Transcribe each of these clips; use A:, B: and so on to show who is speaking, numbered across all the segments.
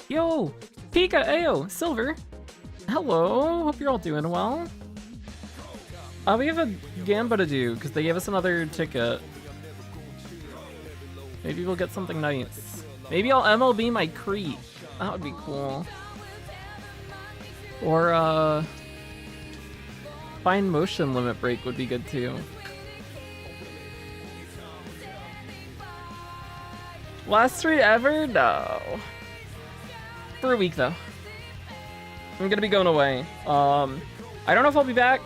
A: Yo, Pika, Ayo, Silver. Hello, hope you're all doing well. We have a Gamba to do, because they gave us another ticket. Maybe we'll get something nice. Maybe I'll MLB my Crete. That would be cool. Or, Fine Motion Limit Break would be good too. Last street ever? No. For a week though. I'm gonna be going away. I don't know if I'll be back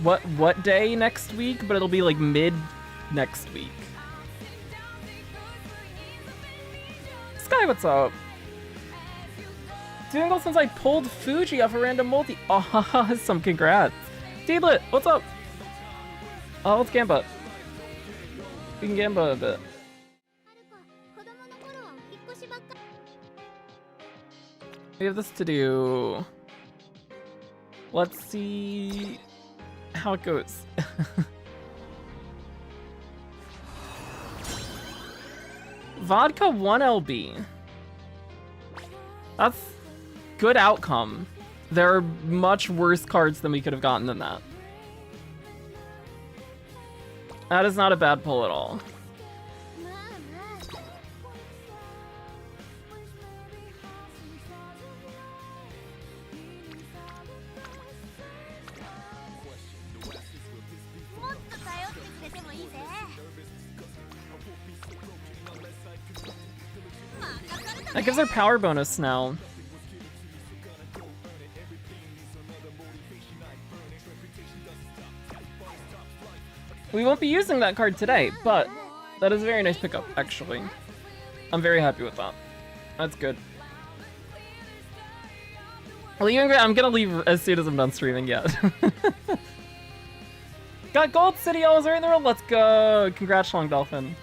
A: what day next week, but it'll be like mid next week. Sky, what's up? Doing well since I pulled Fuji off a random multi. Oh, some congrats. Deeblit, what's up? Oh, let's Gamba. We can Gamba a bit. We have this to do. Let's see how it goes. Vodka 1 LB. That's good outcome. There are much worse cards than we could have gotten than that. That is not a bad pull at all. That gives her power bonus now. We won't be using that card today, but that is a very nice pickup, actually. I'm very happy with that. That's good. I'm gonna leave as soon as I'm done streaming, yeah. Got Gold City Elves right in the room, let's go! Congrats, Long Dolphin.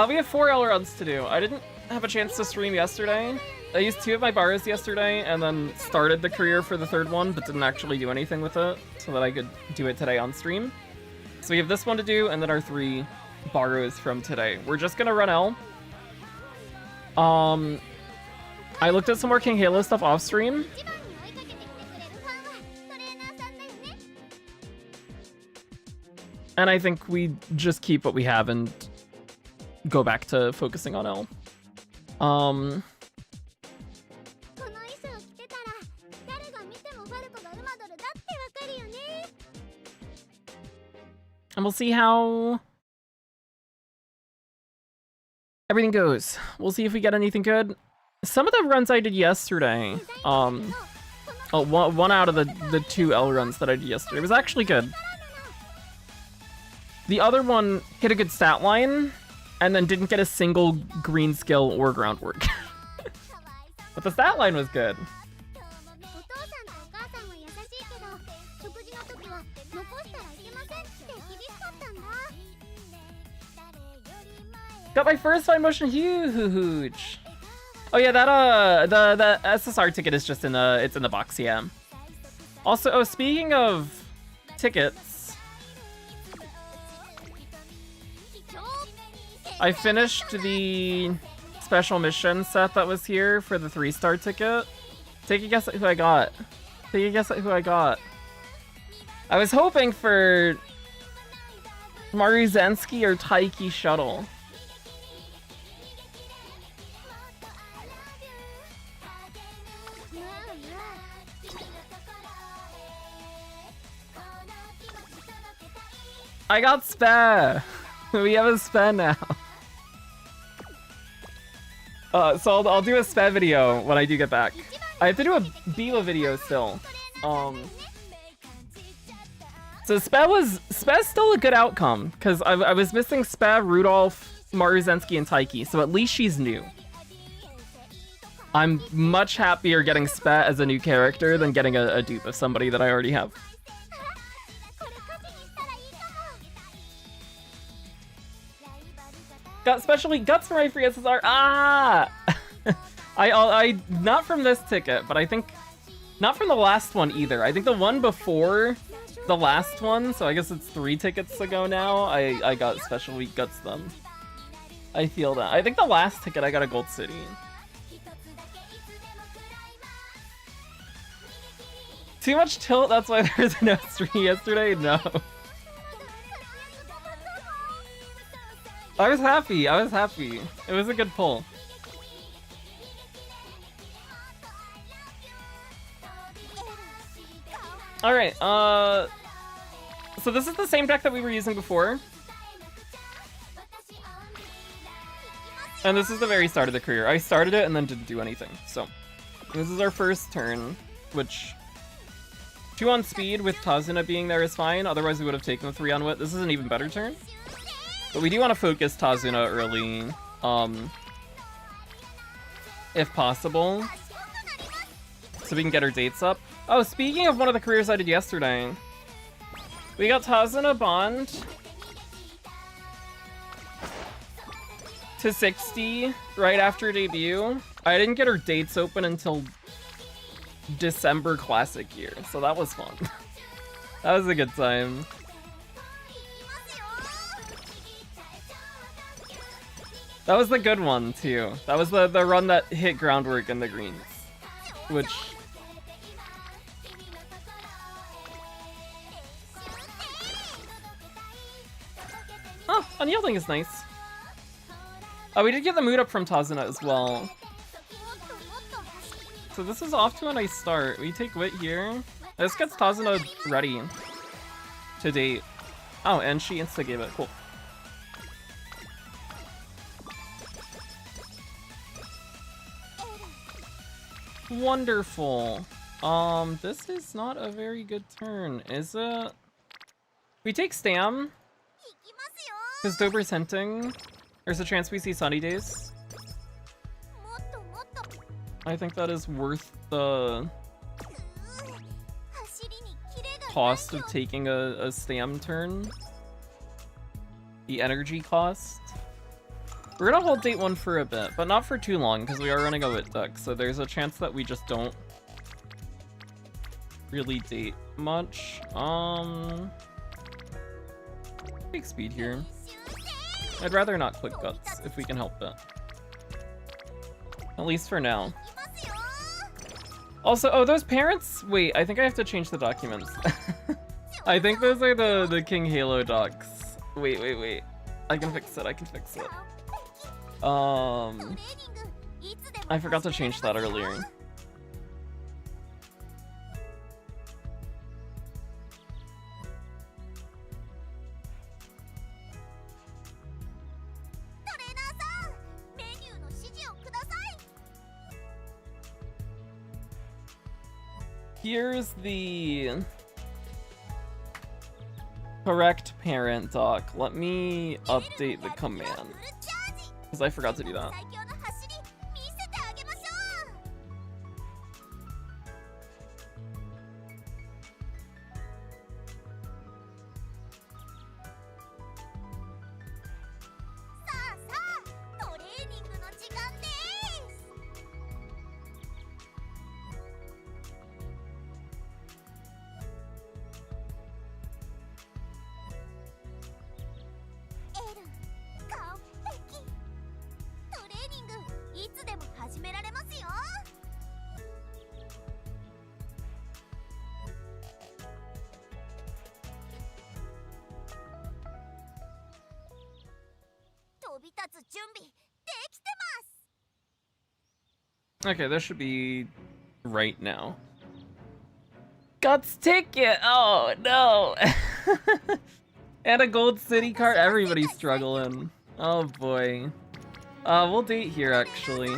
A: We have 4 L runs to do. I didn't have a chance to stream yesterday. I used 2 of my borrows yesterday and then started the career for the 3rd one, but didn't actually do anything with it so that I could do it today on stream. So we have this one to do and then our 3 borrows from today. We're just gonna run L. I looked at some more King Halo stuff off stream. And I think we just keep what we have and go back to focusing on L. And we'll see how everything goes. We'll see if we get anything good. Some of the runs I did yesterday, one out of the 2 L runs that I did yesterday was actually good. The other one hit a good stat line, and then didn't get a single green skill or groundwork. But the stat line was good. Got my first fine motion huge. Oh yeah, that the SSR ticket is just in the box, yeah. Also, oh, speaking of tickets, I finished the special mission set that was here for the 3-star ticket. Take a guess at who I got. Take a guess at who I got. I was hoping for Maruzensky or Taiki Shuttle. I got Spa! We have a Spa now. So I'll do a Spa video when I do get back. I have to do a Biwa video still. So Spa's still a good outcome, because I was missing Spa, Rudolph, Maruzensky, and Taiki, so at least she's new. I'm much happier getting Spa as a new character than getting a dupe of somebody that I already have. Got especially guts for my free SSR. Ah! I not from this ticket, but I think not from the last one either. I think the one before the last one, so I guess it's 3 tickets ago now. I got special week guts then. I feel that. I think the last ticket I got a Gold City. Too much tilt, that's why there's no stream yesterday? No. I was happy, I was happy. It was a good pull. Alright, so this is the same deck that we were using before. And this is the very start of the career. I started it and then didn't do anything, so. This is our first turn, which 2 on speed with Tazuna being there is fine, otherwise we would have taken the 3 on wit. This is an even better turn. But we do want to focus Tazuna early, if possible, so we can get our dates up. Oh, speaking of one of the careers I did yesterday, we got Tazuna Bond to 60 right after debut. I didn't get her dates open until December Classic year, so that was fun. That was a good time. That was the good one, too. That was the run that hit groundwork in the greens. Which... Oh, unyielding is nice. Oh, we did get the mood up from Tazuna as well. So this is off to a nice start. We take Wit here. This gets Tazuna ready to date. Oh, and she insta-gave it. Cool. Wonderful. This is not a very good turn, is it? We take Stam. Because Dober's hinting. There's a chance we see Sunny Days. I think that is worth the cost of taking a Stam turn. The energy cost. We're gonna hold date 1 for a bit, but not for too long, because we are running a Wit deck, so there's a chance that we just don't really date much. Take speed here. I'd rather not click Guts, if we can help it. At least for now. Also, oh, those parents? Wait, I think I have to change the documents. I think those are the King Halo docs. Wait. I can fix it, I can fix it. I forgot to change that earlier. Here's the correct parent doc. Let me update the command, because I forgot to do that. Okay, this should be right now. Guts ticket! Oh, no! And a Gold City card. Everybody's struggling. Oh, boy. We'll date here, actually.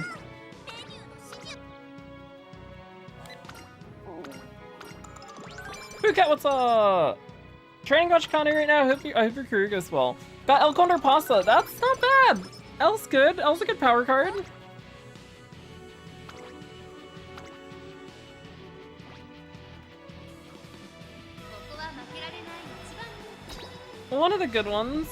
A: Phuket, what's up? Training Gacha Connie right now. I hope your career goes well. Got El Condor Pasta. That's not bad. El's good. El's a good power card. One of the good ones.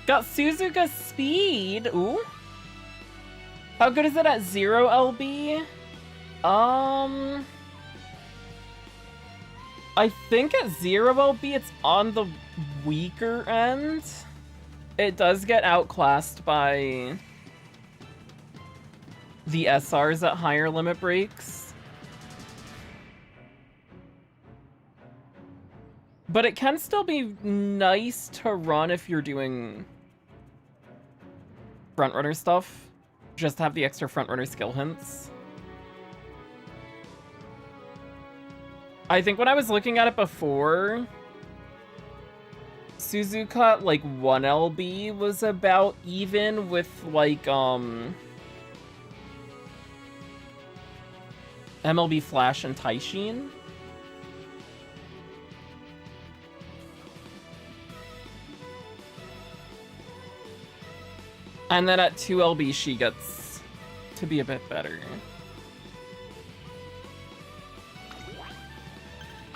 A: Got Suzuka Speed. Ooh. How good is it at 0 LB? I think at 0 LB it's on the weaker end. It does get outclassed by the SRs at higher limit breaks. But it can still be nice to run if you're doing frontrunner stuff. Just have the extra frontrunner skill hints. I think when I was looking at it before, Suzuka at like 1 LB was about even with like MLB Flash and Taishin. And then at 2 LB she gets to be a bit better.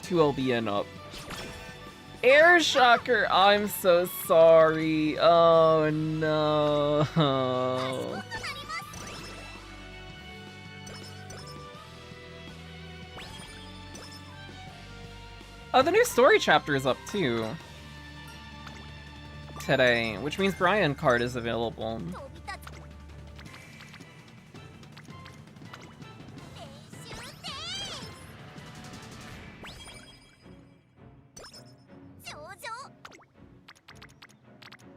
A: 2 LB and up. Air Shocker! I'm so sorry. Oh no. Oh, the new story chapter is up too. Today, which means Brian card is available.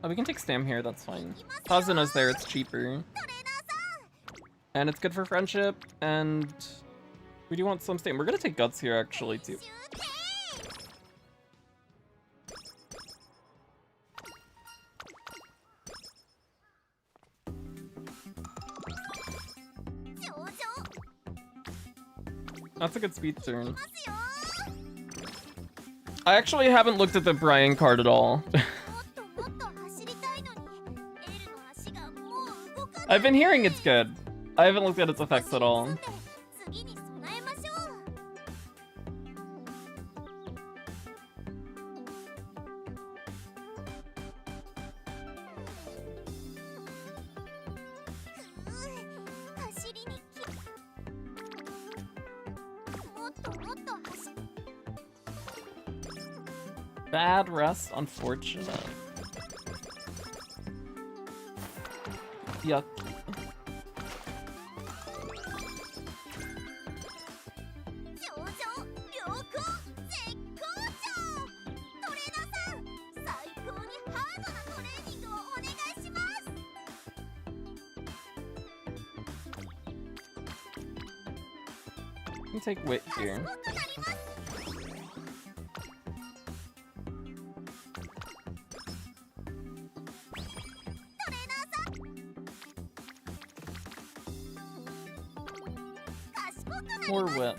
A: Oh, we can take Stam here, that's fine. Kazuna's there, it's cheaper. And it's good for friendship, and we do want some Stam. We're gonna take Guts here, actually, too. That's a good speed turn. I actually haven't looked at the Brian card at all. I've been hearing it's good. I haven't looked at its effects at all. Bad rest, unfortunate. Yuck. You can take Wit here. Or Wit.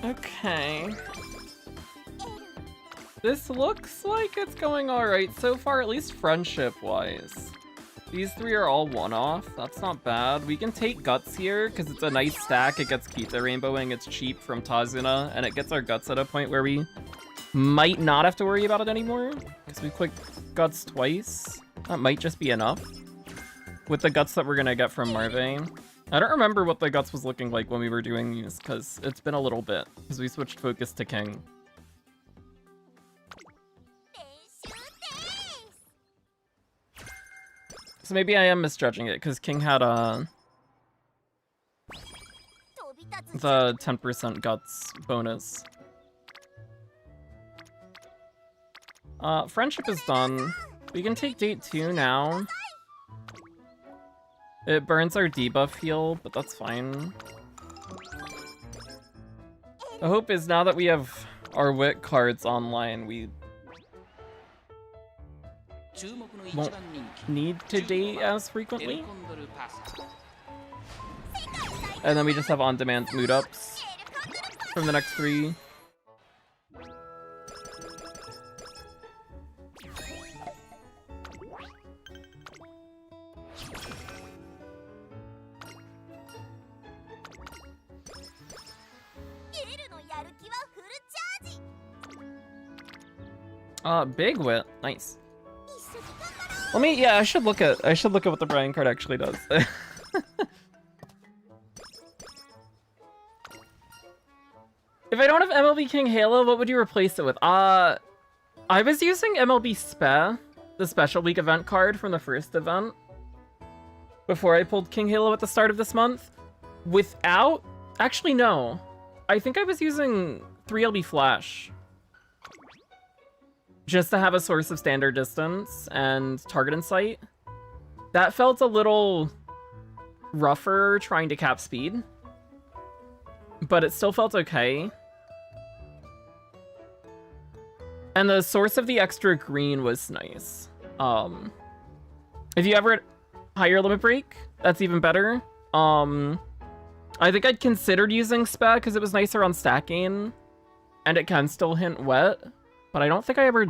A: Okay. This looks like it's going alright so far, at least friendship-wise. These three are all one-off. That's not bad. We can take Guts here, because it's a nice stack. It gets Kita rainbowing, it's cheap from Tazuna, and it gets our Guts at a point where we might not have to worry about it anymore. Because we click Guts twice. That might just be enough. With the Guts that we're gonna get from Marve. I don't remember what the Guts was looking like when we were doing these, because it's been a little bit, because we switched focus to King. So maybe I am misjudging it, because King had the 10% Guts bonus. Friendship is done. We can take Date 2 now. It burns our debuff heal, but that's fine. The hope is now that we have our Wit cards online, we won't need to date as frequently. And then we just have on-demand mood ups from the next 3. Big wit, nice. Let me, yeah, I should look at what the Brian card actually does. If I don't have MLB King Halo, what would you replace it with? I was using MLB Spe, the special week event card from the first event, before I pulled King Halo at the start of this month. Without, actually no, I think I was using 3LB Flash. Just to have a source of standard distance and target in sight. That felt a little rougher trying to cap speed, but it still felt okay. And the source of the extra green was nice. If you ever higher limit break, that's even better. I think I'd considered using Spe because it was nicer on stacking, and it can still hint wet. But I don't think I ever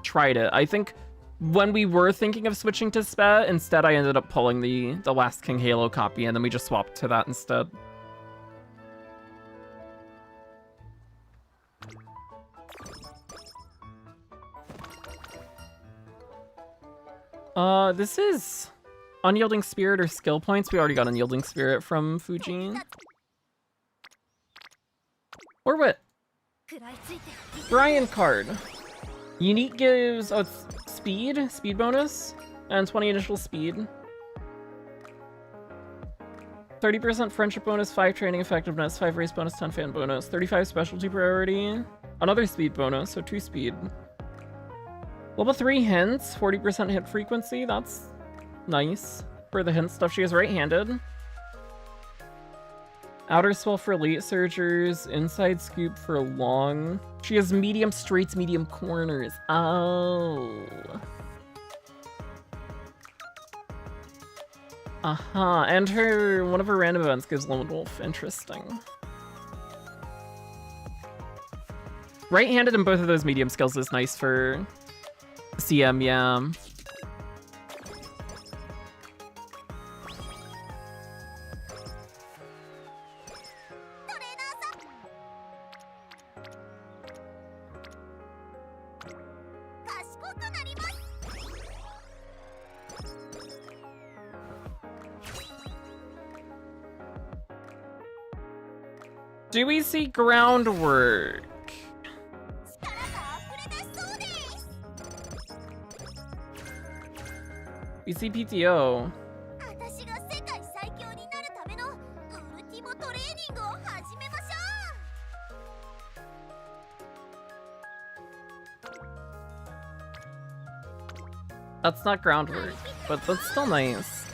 A: tried it. I think when we were thinking of switching to Spe, instead I ended up pulling the last King Halo copy, and then we just swapped to that instead. This is Unyielding Spirit or skill points. We already got Unyielding Spirit from Fuji. Or what? Brian card. Unique gives, oh, it's speed bonus, and 20 initial speed. 30% friendship bonus, 5 training effectiveness, 5 race bonus, 10 fan bonus, 35 specialty priority, another speed bonus, so 2 speed. Level 3 hints, 40% hit frequency, that's nice for the hint stuff. She is right-handed. Outer swell for late surgers, inside scoop for long. She has medium straights, medium corners. Oh. And one of her random events gives Lone Wolf. Interesting. Right-handed in both of those medium skills is nice for CM, yeah. Do we see groundwork? We see PTO. That's not groundwork, but that's still nice.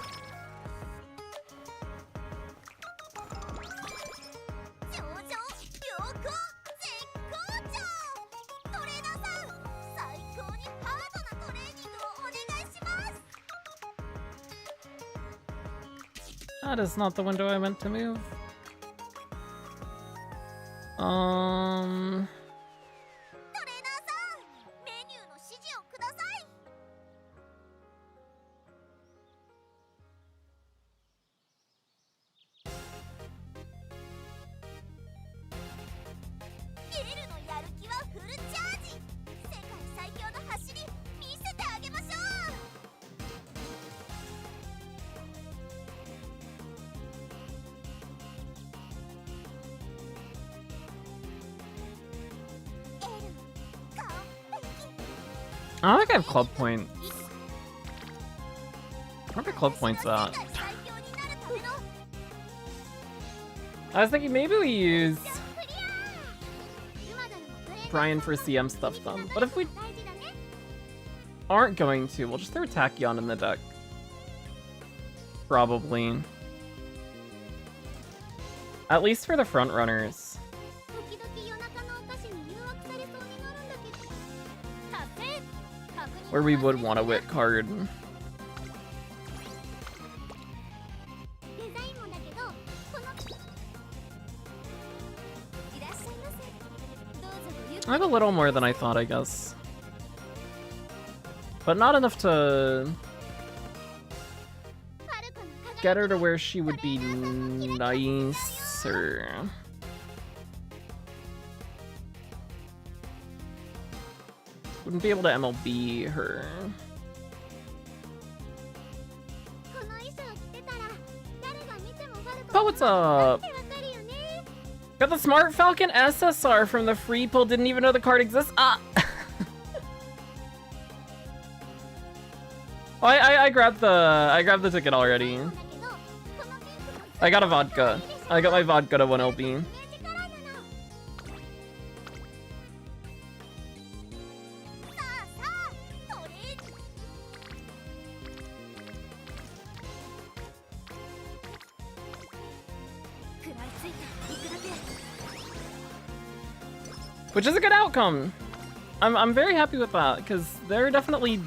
A: That is not the window I meant to move. I don't think I have club points. Where are my club points at? I was thinking maybe we use Brian for CM stuff then. But if we aren't going to, we'll just throw Tachyon in the deck. Probably. At least for the front runners. where we would want a wit card. I have a little more than I thought, I guess. But not enough to get her to where she would be nicer. Wouldn't be able to MLB her. Oh, what's up? Got the Smart Falcon SSR from the free pull. Didn't even know the card exists. Ah! Oh, I grabbed the ticket already. I got a vodka. I got my vodka to 1LB. Which is a good outcome. I'm very happy with that, because there are definitely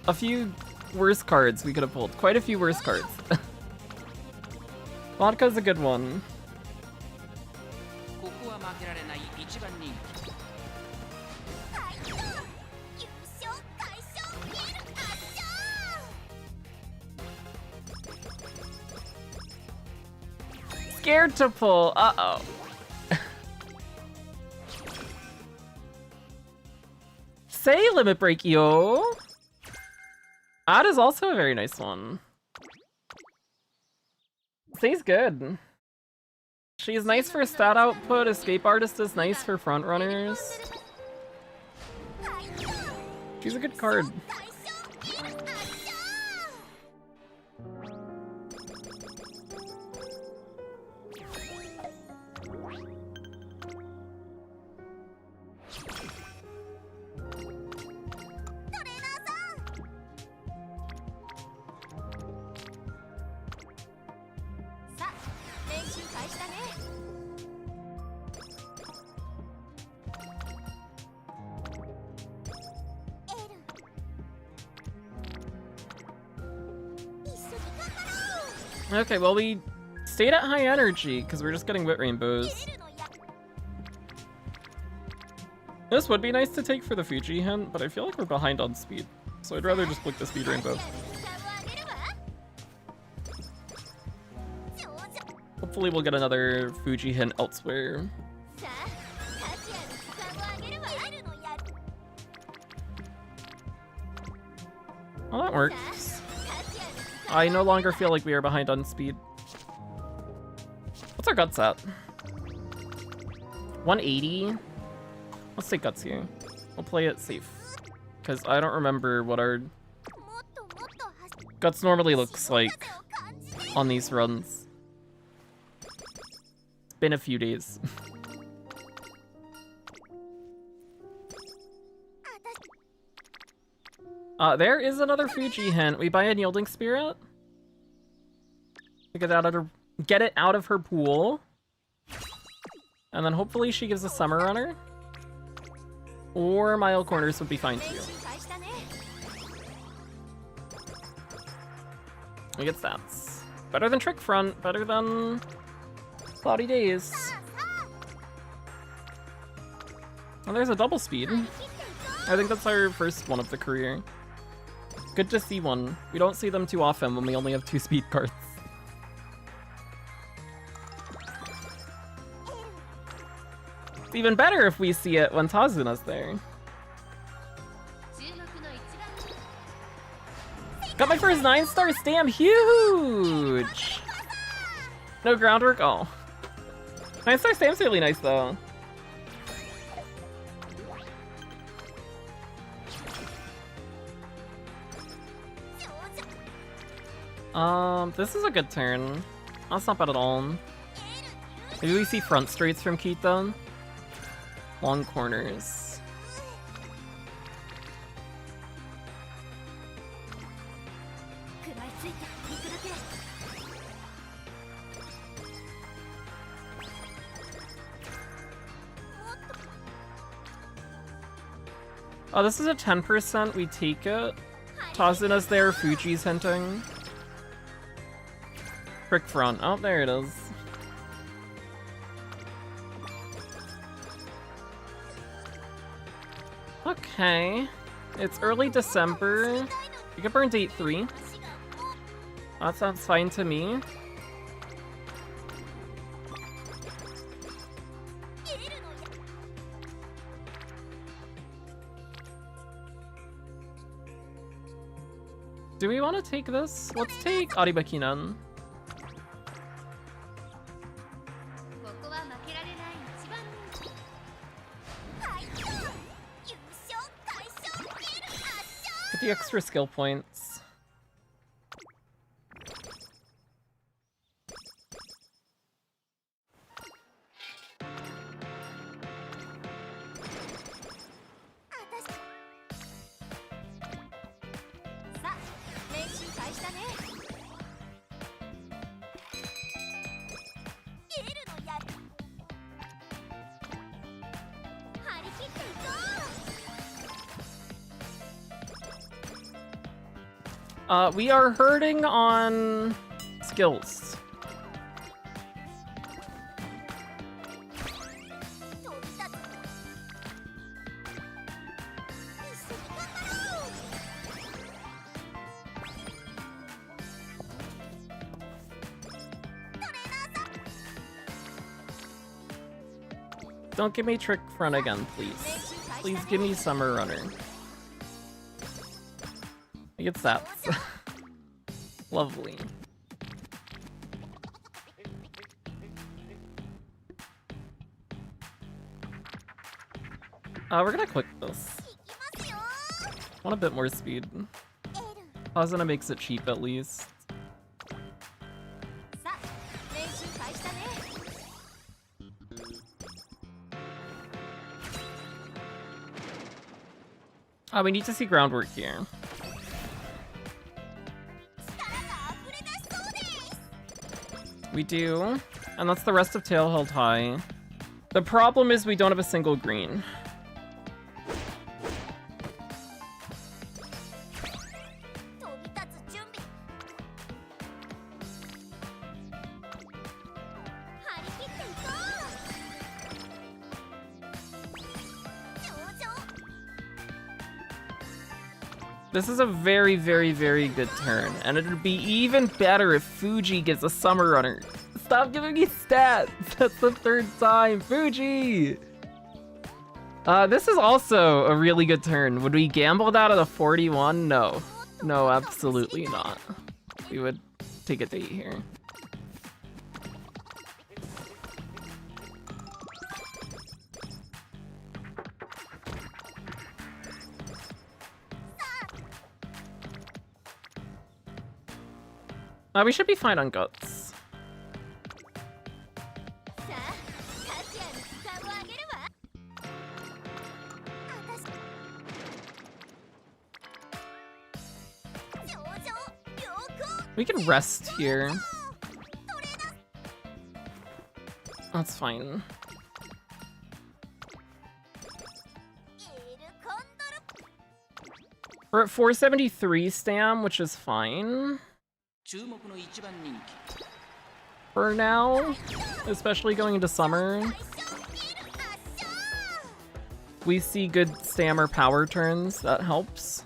A: a few worse cards we could have pulled. Quite a few worse cards. Vodka's a good one. Scared to pull. Uh-oh. Say limit break, yo. Odd is also a very nice one. Say's good. She's nice for stat output. Escape Artist is nice for front runners. She's a good card. Okay, well, we stayed at high energy because we're just getting wit rainbows. This would be nice to take for the Fuji hint, but I feel like we're behind on speed, so I'd rather just click the speed rainbow. Hopefully we'll get another Fuji hint elsewhere. Well, that works. I no longer feel like we are behind on speed. What's our guts at? 180? Let's take guts here. We'll play it safe. Because I don't remember what our guts normally looks like on these runs. It's been a few days. There is another Fuji hint. We buy a Yielding Spirit. To get it out of her pool. And then hopefully she gives a Summer Runner. Or Mile Corners would be fine too. We get stats. Better than Trick Front. Better than Cloudy Days. And there's a double speed. I think that's our first one of the career. Good to see one. We don't see them too often when we only have 2 speed cards. It's even better if we see it when Tazuna's there. Got my first 9-star stamp! Huge! No groundwork? Oh. 9-star stamp's really nice though. This is a good turn. That's not bad at all. Maybe we see front straights from Kita. Long corners. Oh, this is a 10%. We take it. Tazina's there. Fuji's hinting. Prick front. Oh, there it is. Okay. It's early December. We could burn date 3. That sounds fine to me. Do we want to take this? Let's take Aribakinan. Get the extra skill points. We are hurting on skills. Don't give me trick front again, please. Please give me summer runner. I get stats. Lovely. We're gonna click this. Want a bit more speed. Hazana makes it cheap at least. We need to see groundwork here. We do, and that's the rest of Tail held high. The problem is we don't have a single green. This is a very, very, very good turn, and it would be even better if Fuji gets a summer runner. Stop giving me stats! That's the 3rd time, Fuji! This is also a really good turn. Would we gamble that at a 41? No. No, absolutely not. We would take a date here. We should be fine on guts. We can rest here. That's fine. We're at 473 stam, which is fine. For now, especially going into summer. We see good stam or power turns, that helps.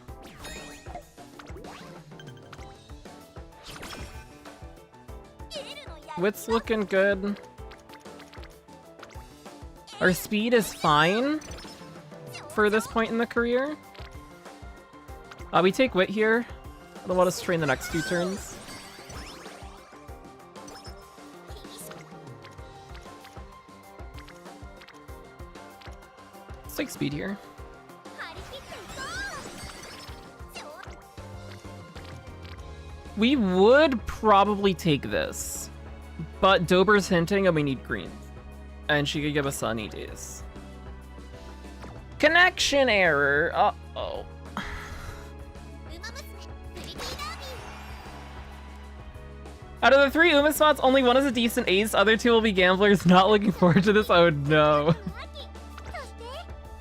A: Wit's looking good. Our speed is fine for this point in the career. We take Wit here. It'll let us train the next 2 turns. Let's take speed here. We would probably take this, but Dober's hinting and we need green. And she could give us sunny days. Connection error! Uh-oh. Out of the 3 Uma spots, only 1 is a decent ace, other 2 will be gamblers. Not looking forward to this, oh no.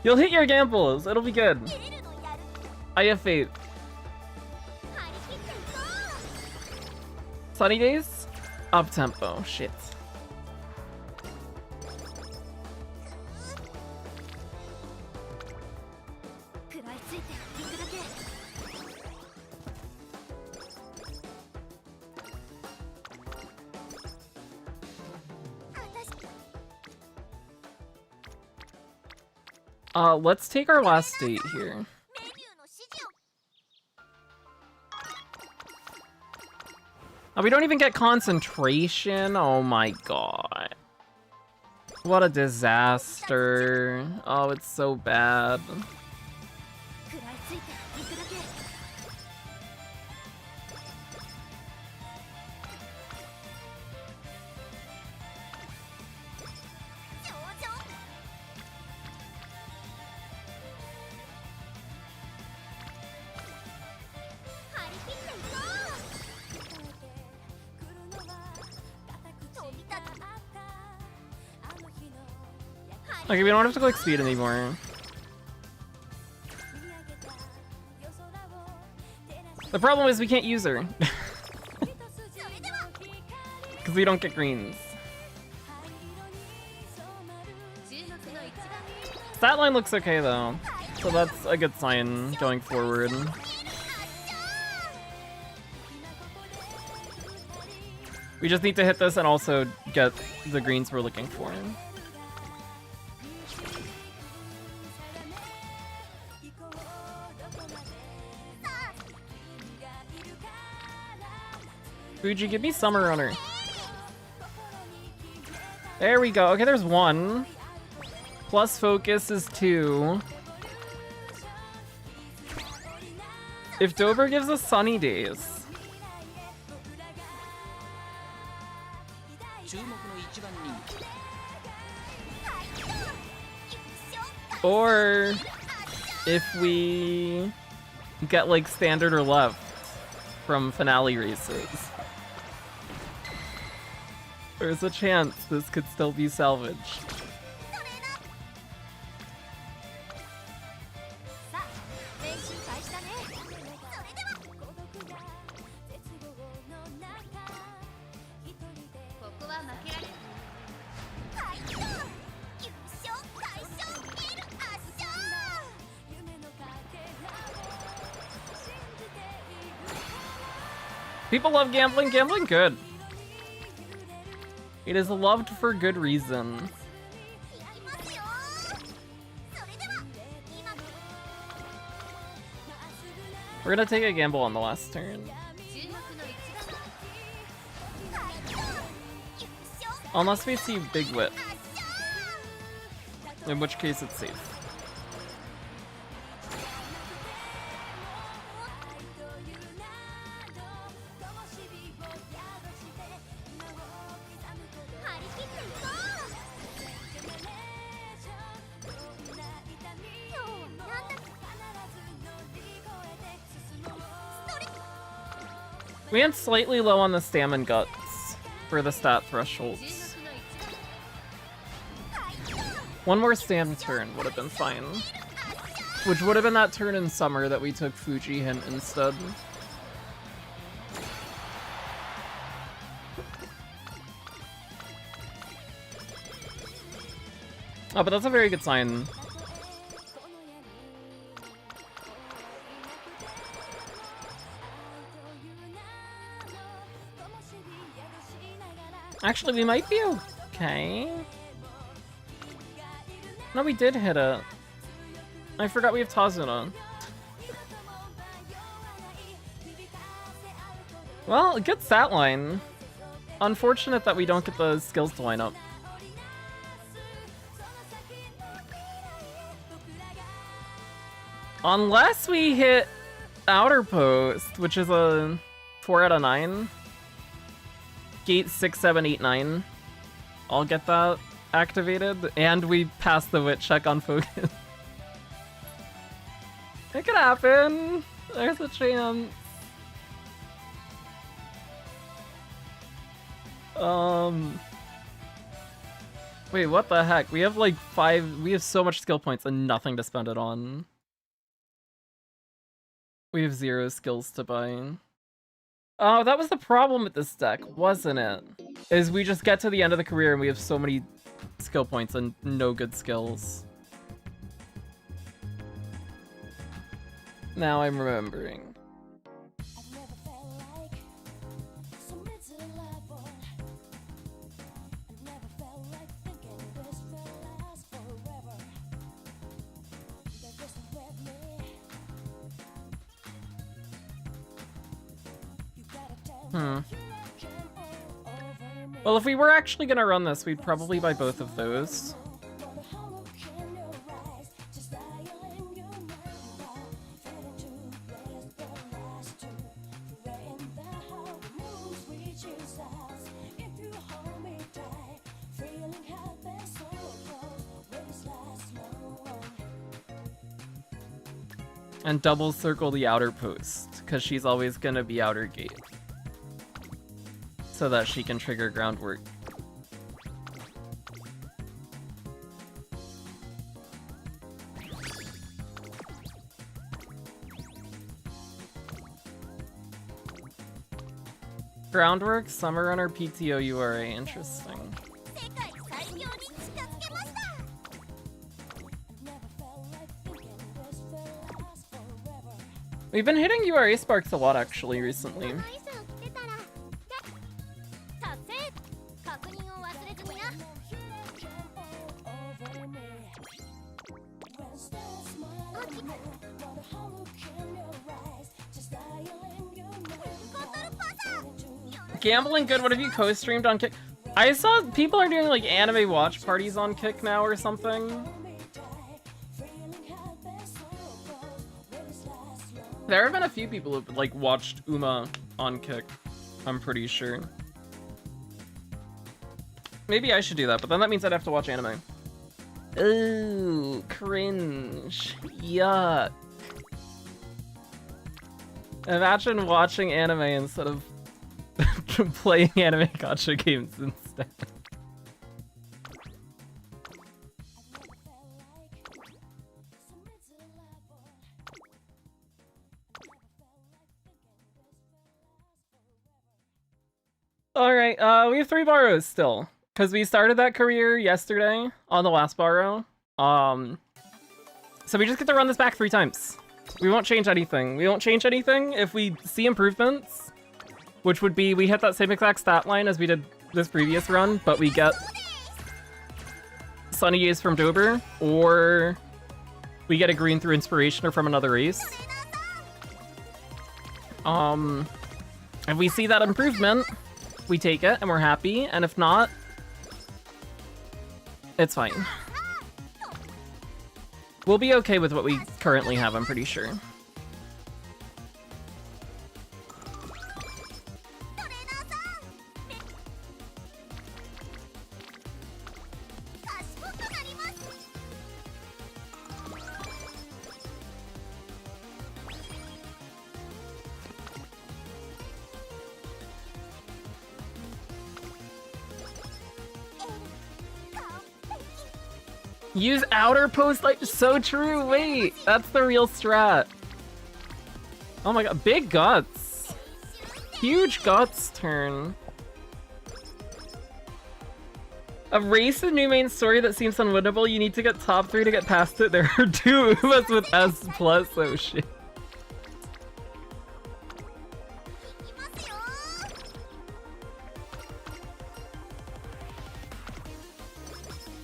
A: You'll hit your gambles, it'll be good. I have faith. Sunny days? Up tempo. Shit. Let's take our last date here. Oh, we don't even get concentration? Oh my god. What a disaster. Oh, it's so bad. Okay, we don't have to click speed anymore. The problem is we can't use her. Because we don't get greens. Stat line looks okay though. So that's a good sign going forward. We just need to hit this and also get the greens we're looking for. Fuji, give me Summer Runner. There we go. Okay, there's 1. Plus focus is 2. If Dober gives us Sunny Days. Or if we get like standard or left from finale races. There's a chance this could still be salvaged. People love gambling. Gambling good. It is loved for good reason. We're gonna take a gamble on the last turn. Unless we see Big Whip. In which case it's safe. We went slightly low on the stamina guts for the stat thresholds. One more stamina turn would have been fine. Which would have been that turn in summer that we took Fuji hint instead. Oh, but that's a very good sign. Actually, we might be okay. No, we did hit it. I forgot we have Tazuna. Well, good stat line. Unfortunate that we don't get the skills to line up. Unless we hit Outer Post, which is a 4 out of 9. Gate 6, 7, 8, 9. I'll get that activated, and we pass the wit check on focus. It could happen. There's a chance. Wait, what the heck? We have like 5. We have so much skill points and nothing to spend it on. We have 0 skills to buy. Oh, that was the problem with this deck, wasn't it? Is we just get to the end of the career and we have so many skill points and no good skills. Now I'm remembering. Well, if we were actually gonna run this, we'd probably buy both of those. And double circle the outer post, because she's always gonna be outer gate. So that she can trigger groundwork. Groundwork, Summer Runner, PTO, URA, interesting. We've been hitting URA sparks a lot actually recently. Gambling good, what have you co-streamed on Kick? I saw people are doing like anime watch parties on Kick now or something. There have been a few people who've like watched Uma on Kick, I'm pretty sure. Maybe I should do that, but then that means I'd have to watch anime. Ooh, cringe. Yuck. Imagine watching anime instead of playing anime gacha games instead. Alright, we have 3 borrows still. Because we started that career yesterday on the last borrow. So we just get to run this back 3 times. We won't change anything. We won't change anything if we see improvements. Which would be, we hit that same exact stat line as we did this previous run, but we get Sunny Gaze from Dober, or we get a green through Inspiration or from another race. If we see that improvement, we take it and we're happy, and if not, it's fine. We'll be okay with what we currently have, I'm pretty sure. Use outer post, like, so true, wait, that's the real strat. Oh my god, big guts. Huge guts turn. A race in new main story that seems unwinnable, you need to get top 3 to get past it. There are 2 Umas with S+, oh shit.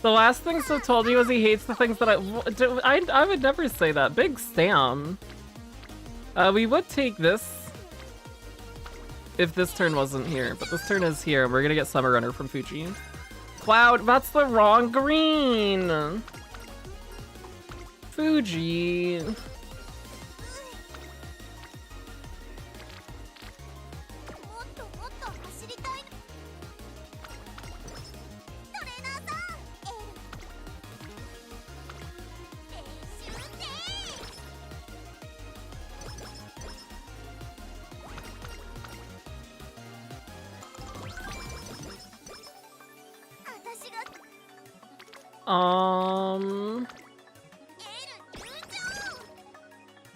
A: The last thing So told me was he hates the things that I would never say that. Big Stam. We would take this if this turn wasn't here, but this turn is here, and we're gonna get Summer Runner from Fuji. Cloud, that's the wrong green! Fuji.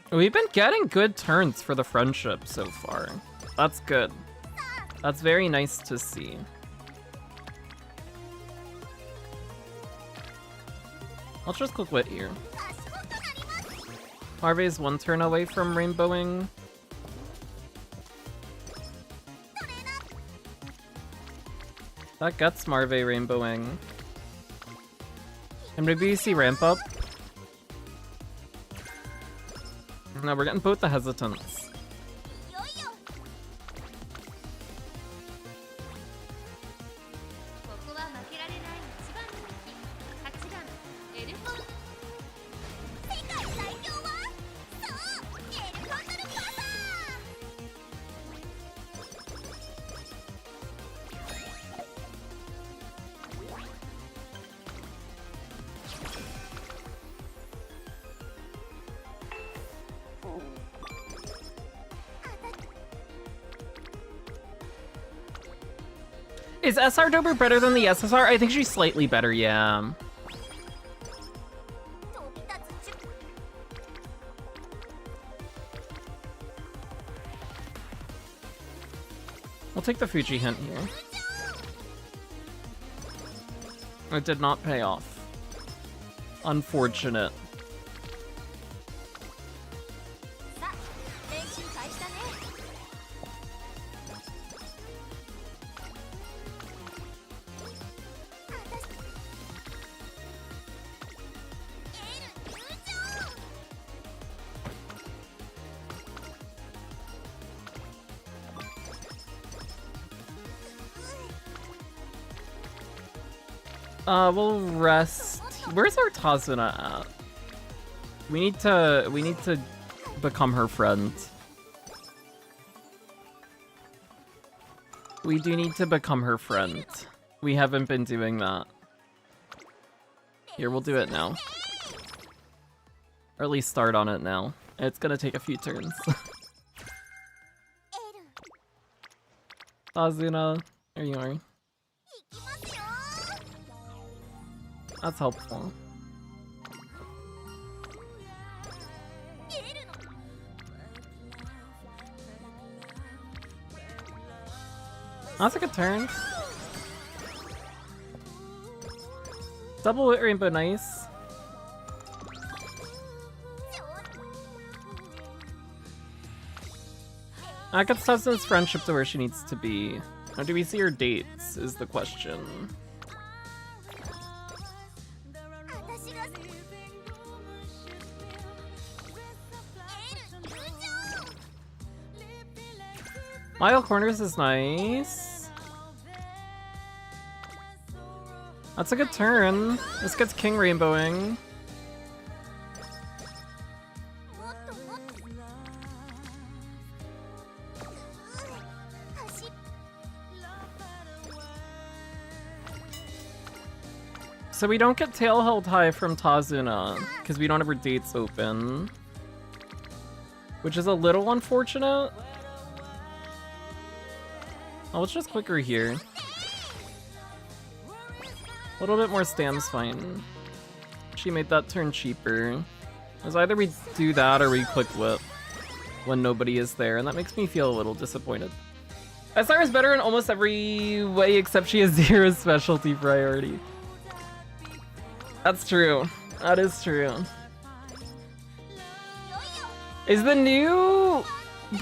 A: We've been getting good turns for the friendship so far. That's good. That's very nice to see. Let's just click Wit here. Harvey's one turn away from rainbowing. That gets Marve rainbowing. And maybe you see ramp up. No, we're getting both the hesitants. Is SR Dober better than the SSR? I think she's slightly better, yeah. We'll take the Fuji hint here. It did not pay off. Unfortunate. We'll rest. Where's our Tazuna at? We need to become her friend. We do need to become her friend. We haven't been doing that. Here, we'll do it now. Or at least start on it now. It's gonna take a few turns. Tazuna, there you are. That's helpful. That's a good turn. Double Wit Rainbow, nice. That gets Tazun's friendship to where she needs to be. Now, do we see her dates, is the question. Mile Corners is nice. That's a good turn. This gets King rainbowing. So we don't get tail held high from Tazuna, because we don't have her dates open. Which is a little unfortunate. Oh, let's just click her here. A little bit more stam's fine. She made that turn cheaper. Because either we do that or we click whip when nobody is there, and that makes me feel a little disappointed. SR is better in almost every way except she has 0 specialty priority. That's true. That is true. Is the new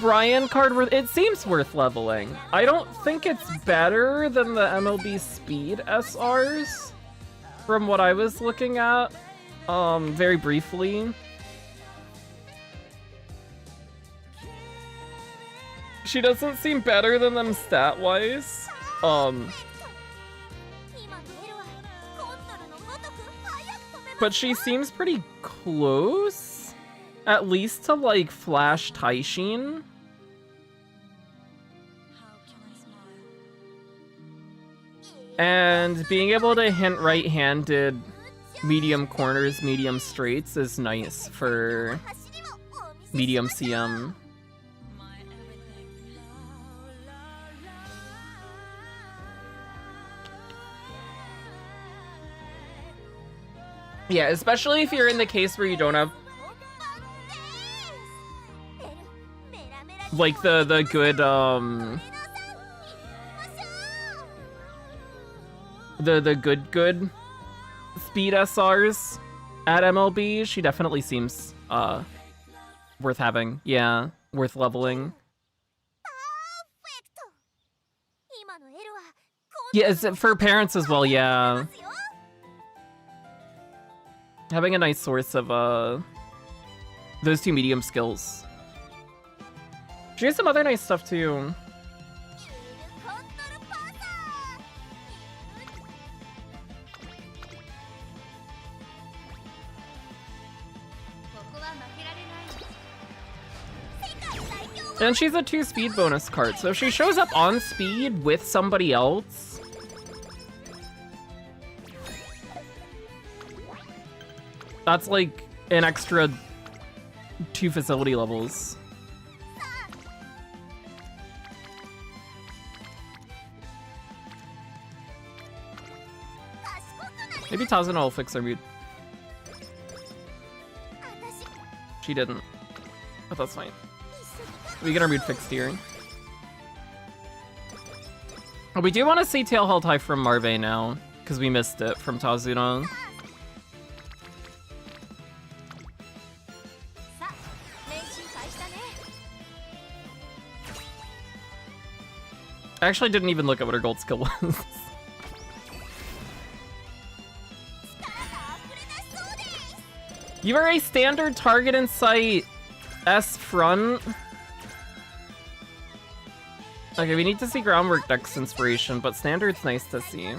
A: Brian card worth? It seems worth leveling. I don't think it's better than the MLB Speed SRs from what I was looking at very briefly. She doesn't seem better than them stat-wise. But she seems pretty close, at least to like Flash Taishin. And being able to hint right-handed medium corners, medium straights is nice for medium CM. Yeah, especially if you're in the case where you don't have like the good the good speed SRs at MLB, she definitely seems worth having. Yeah, worth leveling. Yeah, it's for parents as well, yeah. Having a nice source of those two medium skills. She has some other nice stuff too. And she's a 2 speed bonus card, so if she shows up on speed with somebody else, that's like an extra 2 facility levels. Maybe Tazuna will fix her mood. She didn't, but that's fine. We get our mood fixed here. But we do want to see Tail Held High from Marve now, because we missed it from Tazuna. I actually didn't even look at what her gold skill was. You are a standard target in sight S front. Okay, we need to see groundwork dex inspiration, but standard's nice to see.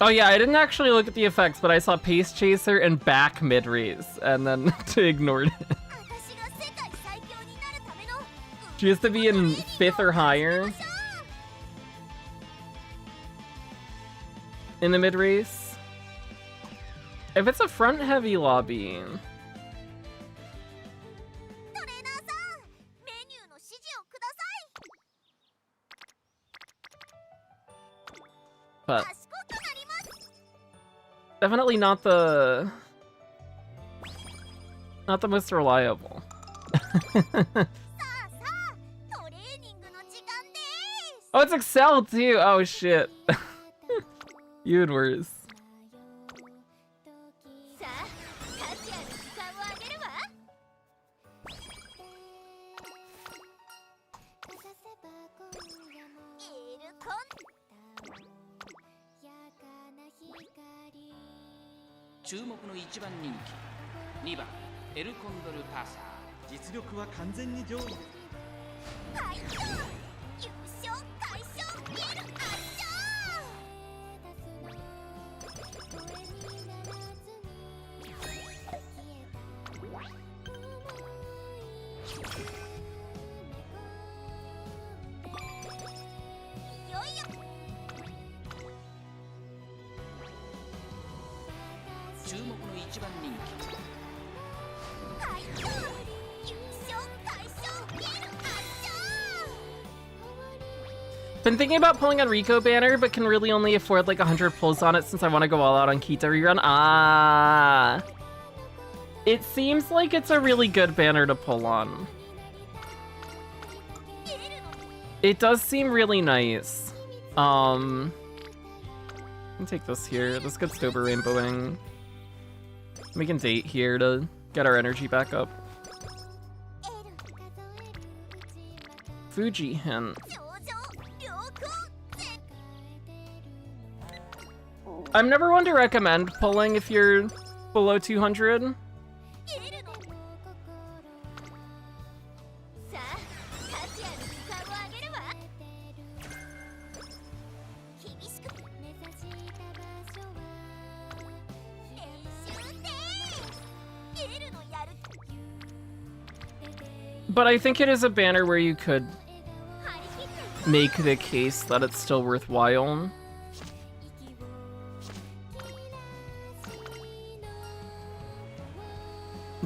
A: Oh yeah, I didn't actually look at the effects, but I saw Pace Chaser and back mid-raise, and then ignored it. She has to be in 5th or higher in the mid-race. If it's a front-heavy lobby... But definitely not the most reliable. Oh, it's Excel too. Oh shit. You'd worse. Been thinking about pulling on Rico banner, but can really only afford like 100 pulls on it since I want to go all out on Kita rerun. Ah, it seems like it's a really good banner to pull on. It does seem really nice. Let me take this here. This gets Dober rainbowing. We can date here to get our energy back up. Fuji hint. I'm never one to recommend pulling if you're below 200. But I think it is a banner where you could make the case that it's still worthwhile.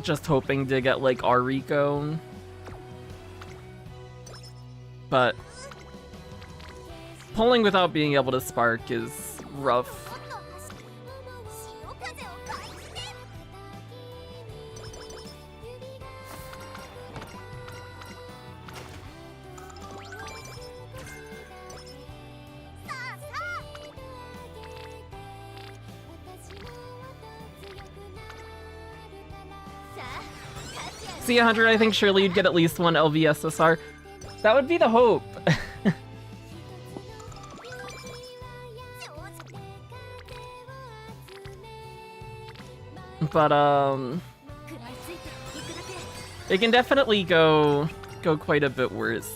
A: Just hoping to get like our Rico. But pulling without being able to spark is rough. see 100, I think surely you'd get at least one LVSSR. That would be the hope. But, it can definitely go quite a bit worse.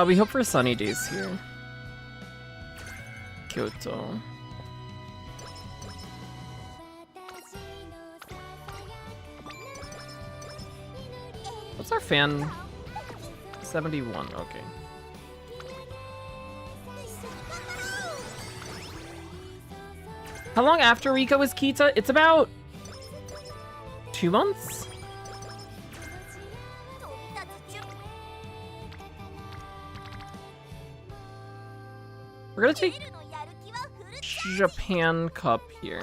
A: We hope for sunny days here. Kyoto. What's our fan? 71, okay. How long after Rika was Kita? It's about 2 months? We're gonna take Japan Cup here.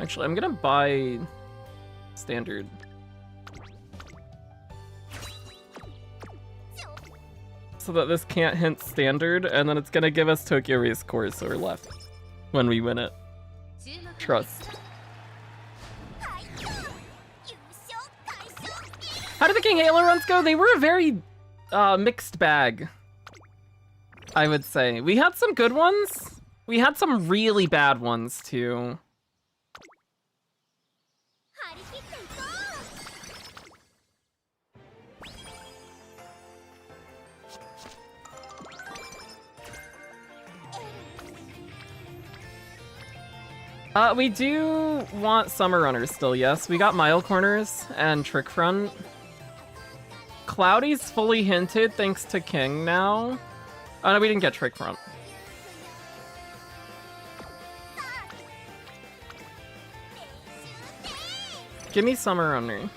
A: Actually, I'm gonna buy standard. So that this can't hint standard, and then it's gonna give us Tokyo Race Course or left when we win it. Trust. How did the King Halo runs go? They were a very mixed bag, I would say. We had some good ones. We had some really bad ones, too. We do want Summer Runners still, yes. We got Mile Corners and Trick Front. Cloudy's fully hinted thanks to King now. Oh no, we didn't get Trick Front. Give me Summer Runner.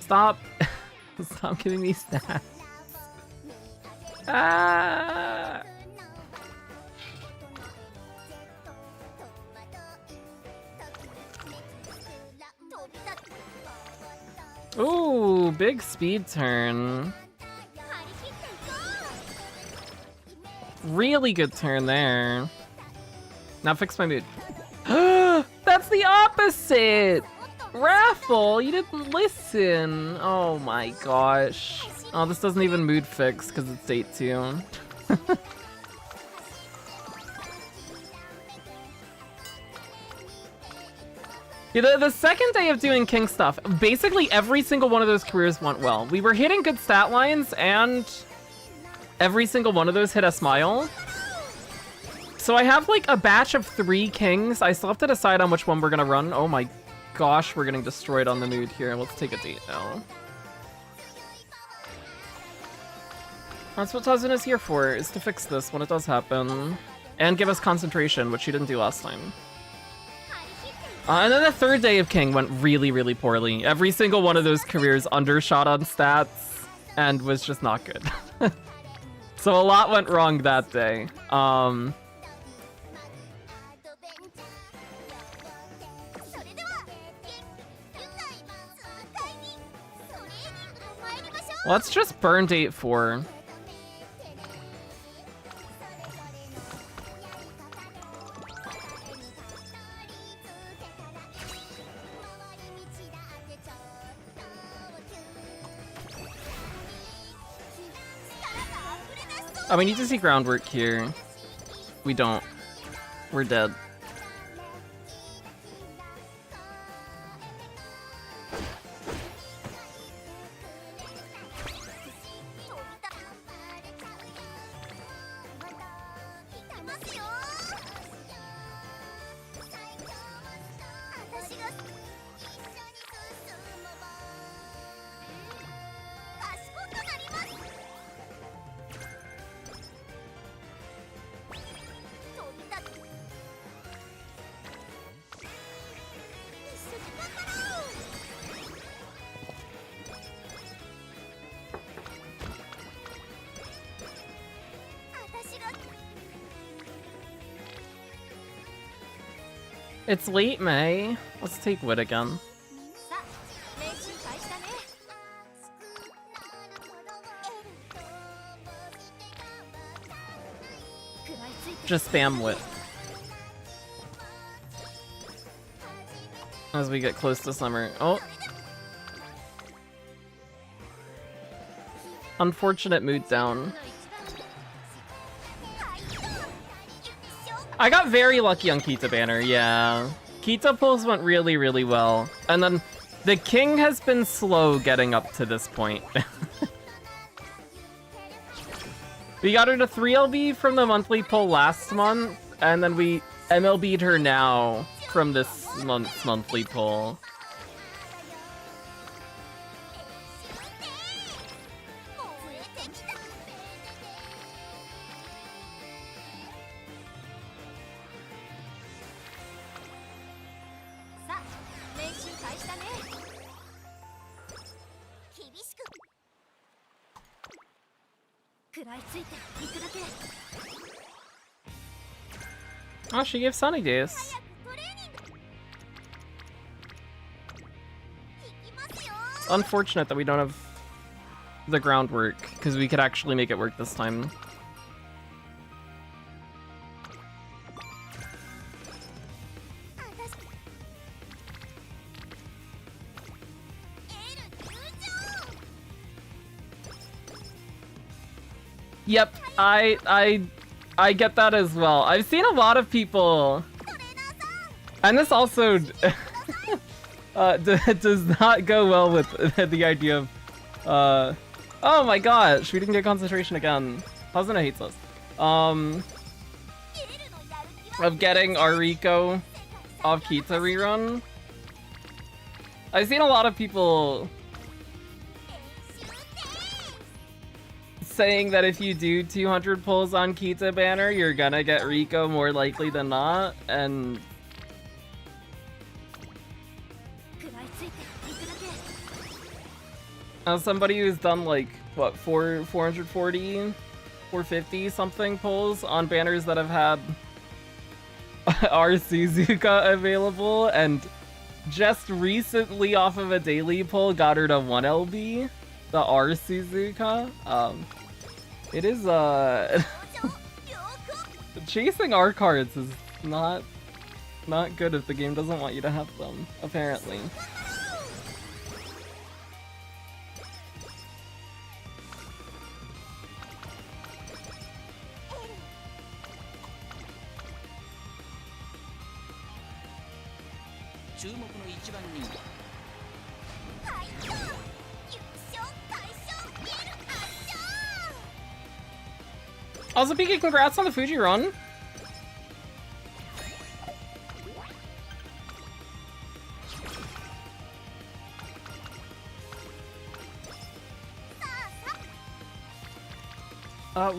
A: Stop. Stop giving me stats. Ah. Ooh, big speed turn. Really good turn there. Now fix my mood. That's the opposite! Raffle, you didn't listen. Oh my gosh. Oh, this doesn't even mood fix because it's date 2. Yeah, the second day of doing King stuff, basically every single one of those careers went well. We were hitting good stat lines, and every single one of those hit a smile. So I have like a batch of 3 Kings. I still have to decide on which one we're gonna run. Oh my gosh, we're getting destroyed on the mood here. Let's take a date now. That's what Tazun is here for, is to fix this when it does happen. And give us concentration, which she didn't do last time. And then the third day of King went really, really poorly. Every single one of those careers undershot on stats and was just not good. So a lot went wrong that day. Let's just burn date 4. Oh, we need to see groundwork here. We don't. We're dead. It's late May. Let's take Wit again. Just spam Wit. As we get close to summer. Oh. Unfortunate mood down. I got very lucky on Kita banner, yeah. Kita pulls went really, really well. And then the king has been slow getting up to this point. We got her to 3LB from the monthly pull last month, and then we MLB'd her now from this month's monthly pull. Oh, she gave Sunny days. Unfortunate that we don't have the groundwork, because we could actually make it work this time. Yep, I get that as well. I've seen a lot of people, and this also does not go well with the idea of, oh my gosh, we didn't get concentration again. Husband hates us. Of getting our Rico off Kita rerun. I've seen a lot of people saying that if you do 200 pulls on Kita banner, you're gonna get Rico more likely than not, and as somebody who's done like, what, 440, 450 something pulls on banners that have had our Suzuka available, and just recently off of a daily pull got her to 1LB, the R Suzuka, it is, chasing R cards is not good if the game doesn't want you to have them, apparently. Also, Pika, congrats on the Fuji run.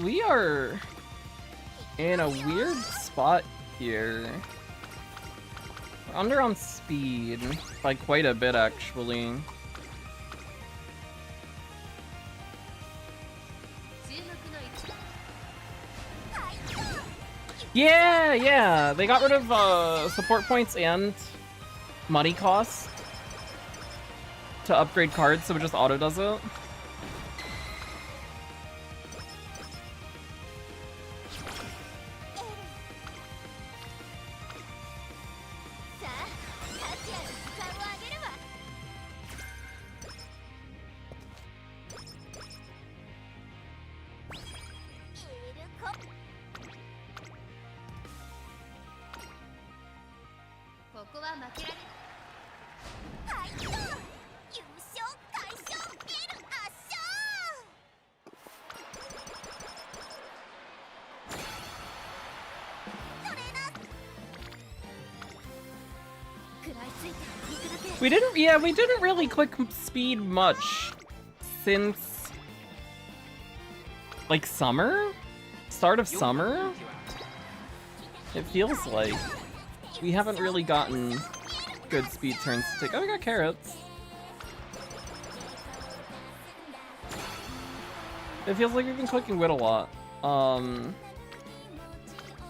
A: We are in a weird spot here. We're under on speed by quite a bit, actually. Yeah, they got rid of support points and money cost to upgrade cards, so it just auto does it. We didn't really quick speed much since like summer? Start of summer? It feels like we haven't really gotten good speed turns to take. Oh, we got carrots. It feels like we've been clicking Wit a lot.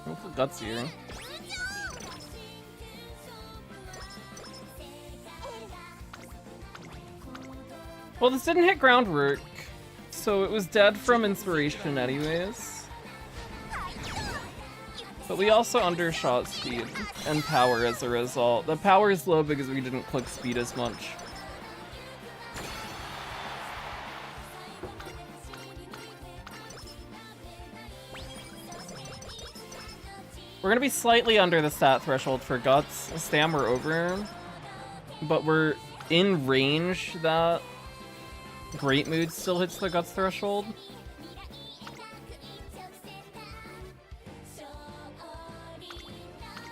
A: What's the guts here? Well, this didn't hit groundwork, so it was dead from inspiration anyways. But we also undershot speed and power as a result. The power is low because we didn't click speed as much. We're gonna be slightly under the stat threshold for Guts. Stam, we're over. But we're in range that Great Mood still hits the Guts threshold.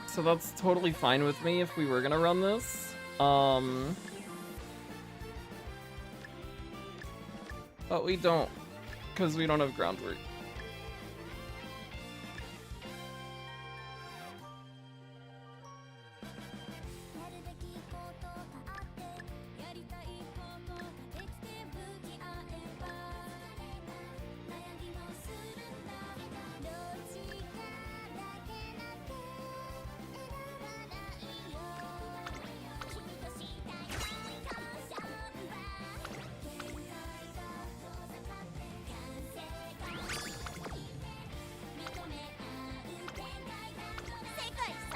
A: So that's totally fine with me if we were gonna run this. But we don't, because we don't have groundwork.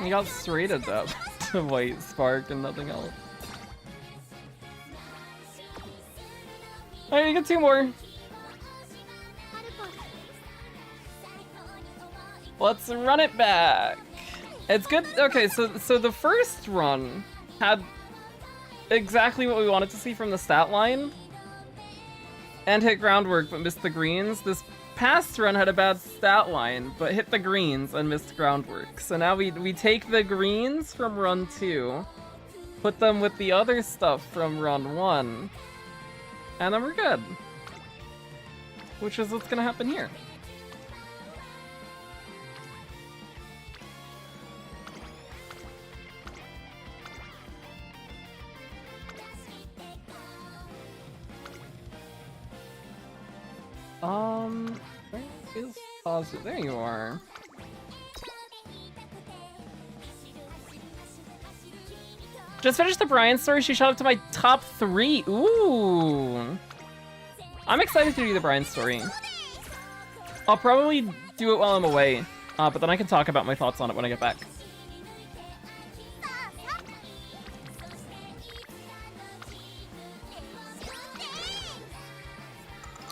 A: He got straight at that to white spark and nothing else. Alright, you get 2 more. Let's run it back. It's good. Okay, so the first run had exactly what we wanted to see from the stat line and hit groundwork but missed the greens. This past run had a bad stat line, but hit the greens and missed groundwork. So now we take the greens from run 2, put them with the other stuff from run 1, and then we're good. Which is what's gonna happen here. Where is positive? There you are. Just finished the Brian story. She shot up to my top 3. Ooh. I'm excited to do the Brian story. I'll probably do it while I'm away, but then I can talk about my thoughts on it when I get back.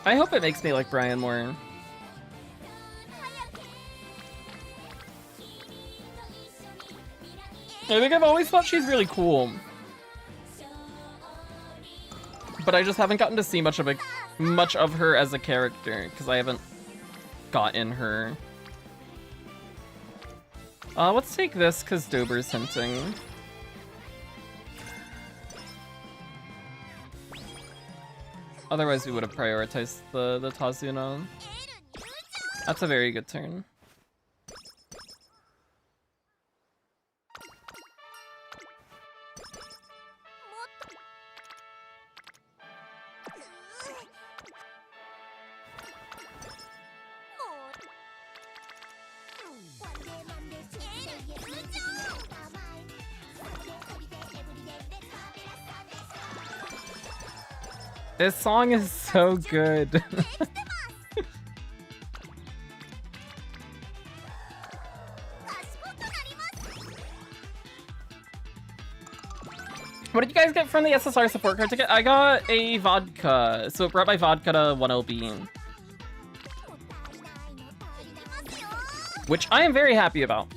A: I hope it makes me like Brian more. I think I've always thought she's really cool. But I just haven't gotten to see much of her as a character, because I haven't gotten her. Let's take this, because Dober's hinting. Otherwise, we would have prioritized the Tazuna. That's a very good turn. This song is so good. What did you guys get from the SSR support card ticket? I got a vodka, so it brought my vodka to 1LB. Which I am very happy about.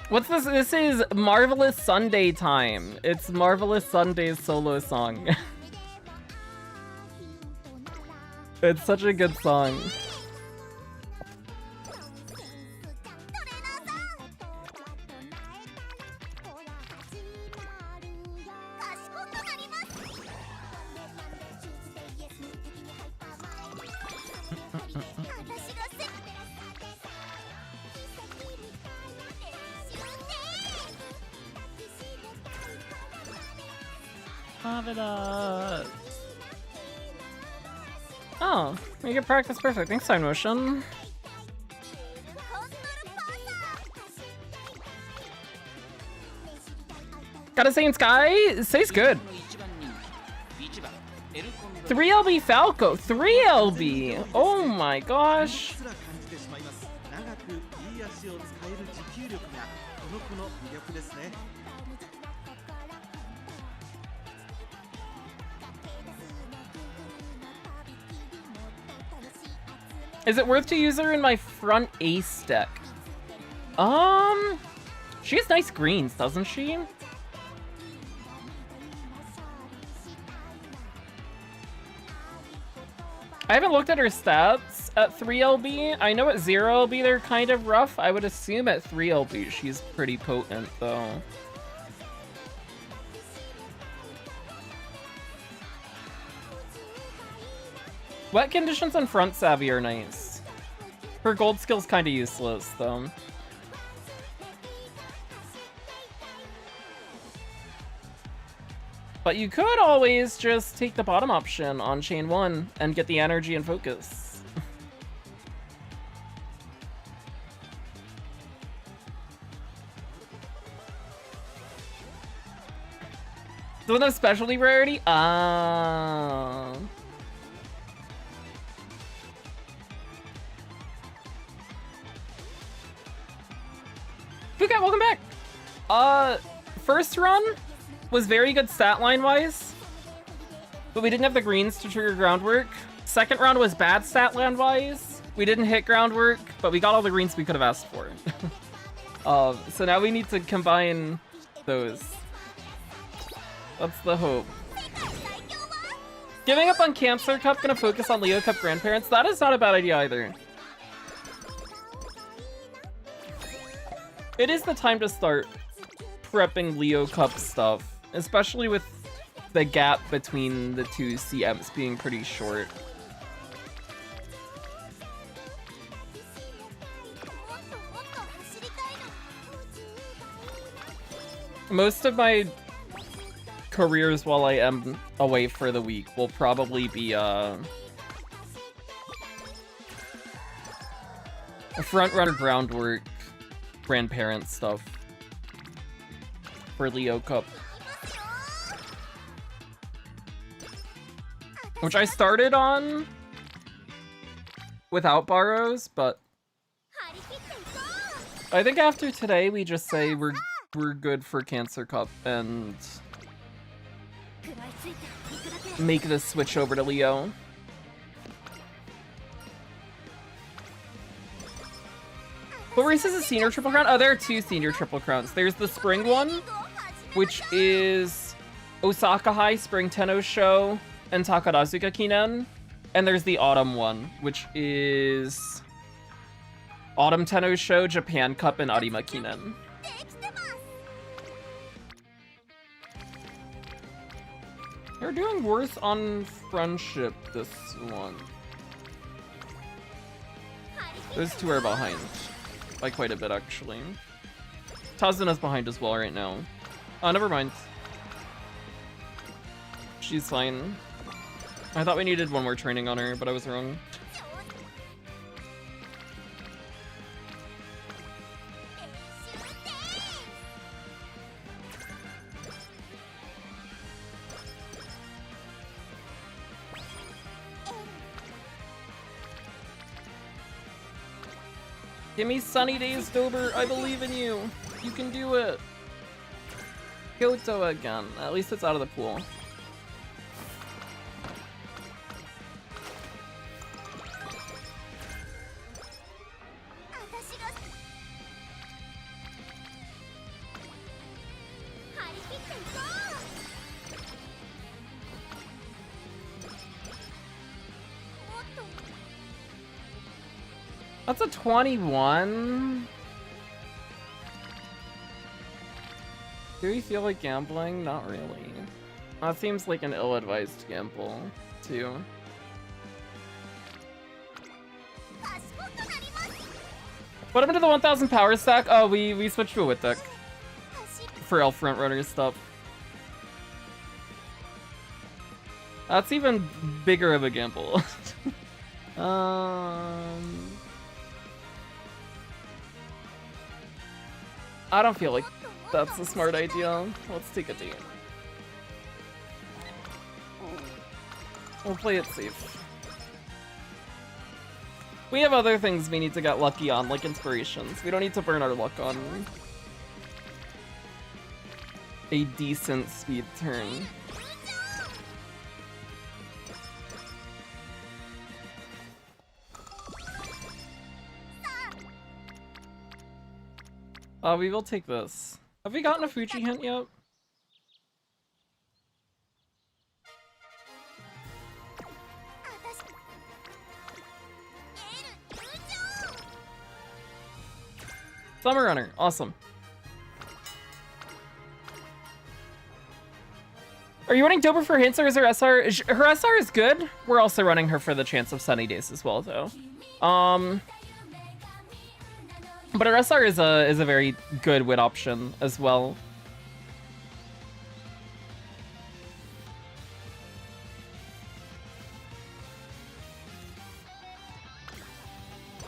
A: What's this? This is Marvelous Sunday time. It's Marvelous Sunday's solo song. It's such a good song. Have it up. Oh, you get practice perfect. Thanks, Side Motion. Gotta say in Sky, Say's good. 3LB Falco, 3LB! Oh my gosh. Is it worth to use her in my front ace deck? She has nice greens, doesn't she? I haven't looked at her stats at 3LB. I know at 0LB they're kind of rough. I would assume at 3LB she's pretty potent, though. Wet conditions on front Savvy are nice. Her gold skill's kind of useless, though. But you could always just take the bottom option on chain 1 and get the energy and focus. So no specialty rarity? Ah. Fukat, welcome back! First run was very good stat line wise, but we didn't have the greens to trigger groundwork. Second round was bad stat line wise. We didn't hit groundwork, but we got all the greens we could have asked for. So now we need to combine those. That's the hope. Giving up on Cancer Cup, gonna focus on Leo Cup Grandparents. That is not a bad idea either. It is the time to start prepping Leo Cup stuff. Especially with the gap between the two CMs being pretty short. Most of my careers while I am away for the week will probably be a front runner groundwork, grandparent stuff for Leo Cup. Which I started on without borrows, but I think after today we just say we're good for Cancer Cup and make the switch over to Leo. What race is a senior triple crown? Oh, there are two senior triple crowns. There's the spring one, which is Osaka High Spring Tenno Show and Takarazuka Kinen, and there's the autumn one, which is Autumn Tenno Show, Japan Cup, and Arima Kinen. They're doing worse on friendship this one. Those two are behind by quite a bit, actually. Tazuna's behind as well right now. Oh, never mind. She's fine. I thought we needed one more training on her, but I was wrong. Give me sunny days, Dober. I believe in you. You can do it. Kyoto again. At least it's out of the pool. That's a 21. Do we feel like gambling? Not really. That seems like an ill-advised gamble, too. What happened to the 1000 power stack? Oh, we switched to a wit deck for elf front runner stuff. That's even bigger of a gamble. I don't feel like that's a smart idea. Let's take a date. We'll play it safe. We have other things we need to get lucky on, like inspirations. We don't need to burn our luck on a decent speed turn. We will take this. Have we gotten a Fuji hint yet? Summer Runner, awesome. Are you running Dober for hints or is her SR? Her SR is good. We're also running her for the chance of sunny days as well, though. But her SR is a very good win option as well.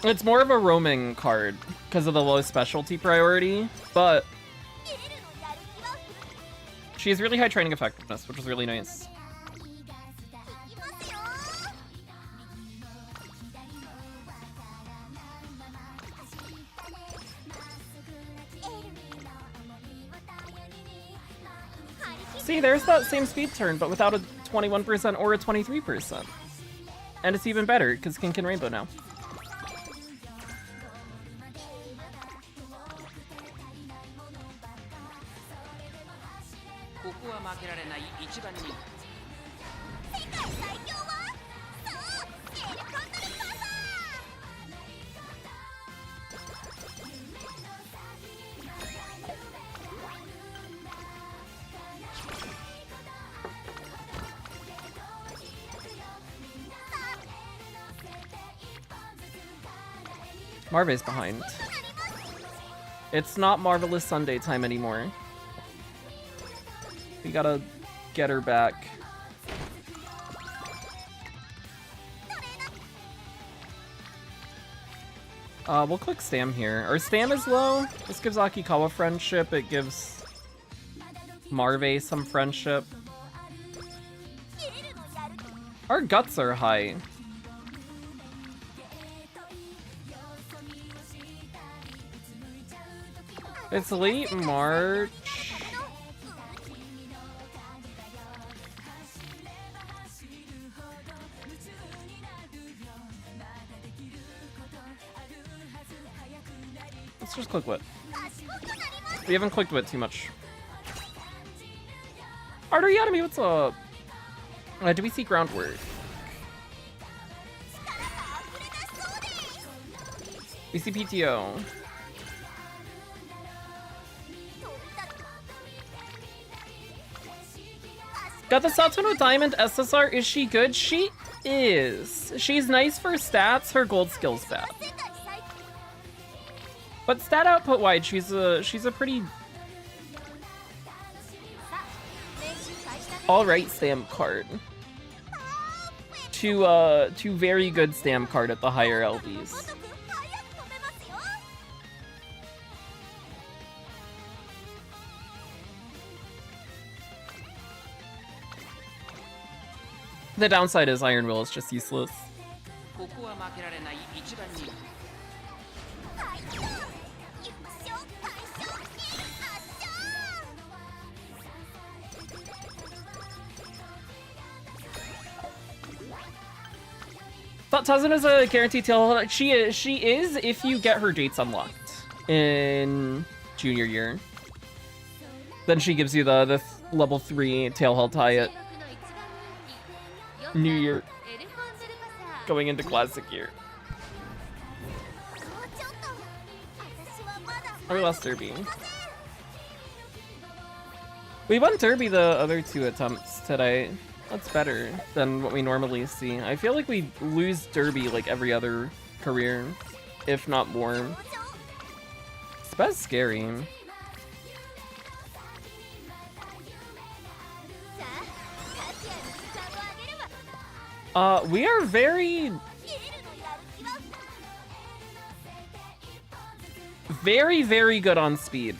A: It's more of a roaming card because of the low specialty priority, but she has really high training effectiveness, which is really nice. See, there's that same speed turn, but without a 21% or a 23%. And it's even better, because King can Rainbow now. Marve's behind. It's not Marvelous Sunday time anymore. We gotta get her back. We'll click Stam here. Our Stam is low. This gives Akikawa friendship. It gives Marve some friendship. Our guts are high. It's late March. Let's just click Wit. We haven't clicked Wit too much. Arteriatomy, what's up? Do we see groundwork? We see PTO. Got the Satono Diamond SSR. Is she good? She is. She's nice for stats. Her gold skill's bad. But stat output wide, she's a pretty alright stamp card. To very good stamp card at the higher LVs. The downside is Iron Will is just useless. Tazun is a guaranteed tail. She is if you get her dates unlocked in junior year. Then she gives you the level 3 tail tie at New Year, going into classic year. Or last derby. We won derby the other 2 attempts today. That's better than what we normally see. I feel like we lose derby like every other career, if not more. It's best scary. We are very Very, very good on speed.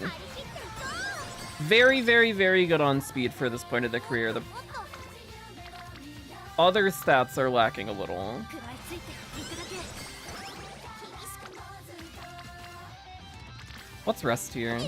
A: Very, very, very good on speed for this point of the career. The other stats are lacking a little. What's rest here?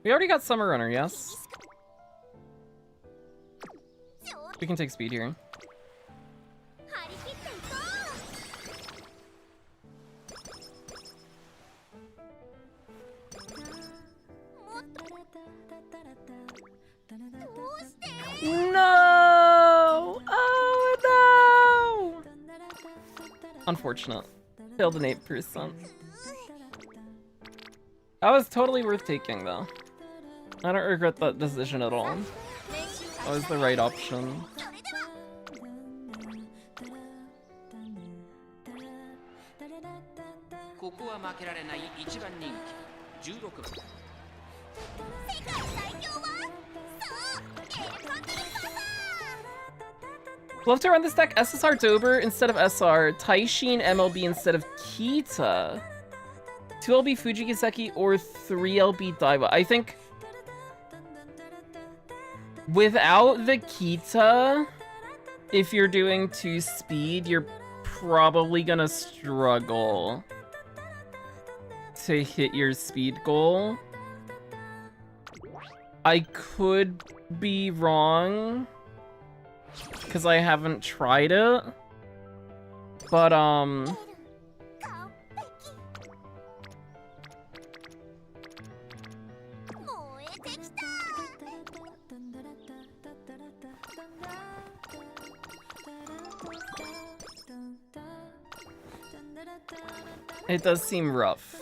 A: We already got Summer Runner, yes? We can take speed here. No! Oh no! Unfortunate. Failed an 8%. That was totally worth taking though. I don't regret that decision at all. That was the right option. Love to run this deck SSR Dober instead of SR, Taishin MLB instead of Kita. 2LB Fujigiseki or 3LB Daiwa. I think without the Kita, if you're doing 2 speed, you're probably gonna struggle to hit your speed goal. I could be wrong, because I haven't tried it, but it does seem rough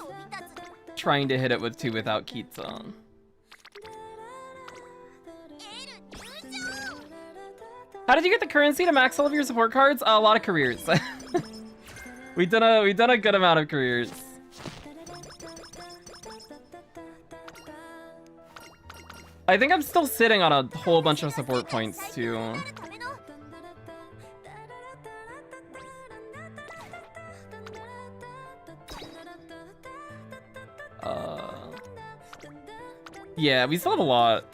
A: trying to hit it with 2 without Kita. How did you get the currency to max all of your support cards? A lot of careers. we done a good amount of careers. I think I'm still sitting on a whole bunch of support points too. Yeah, we still have a lot.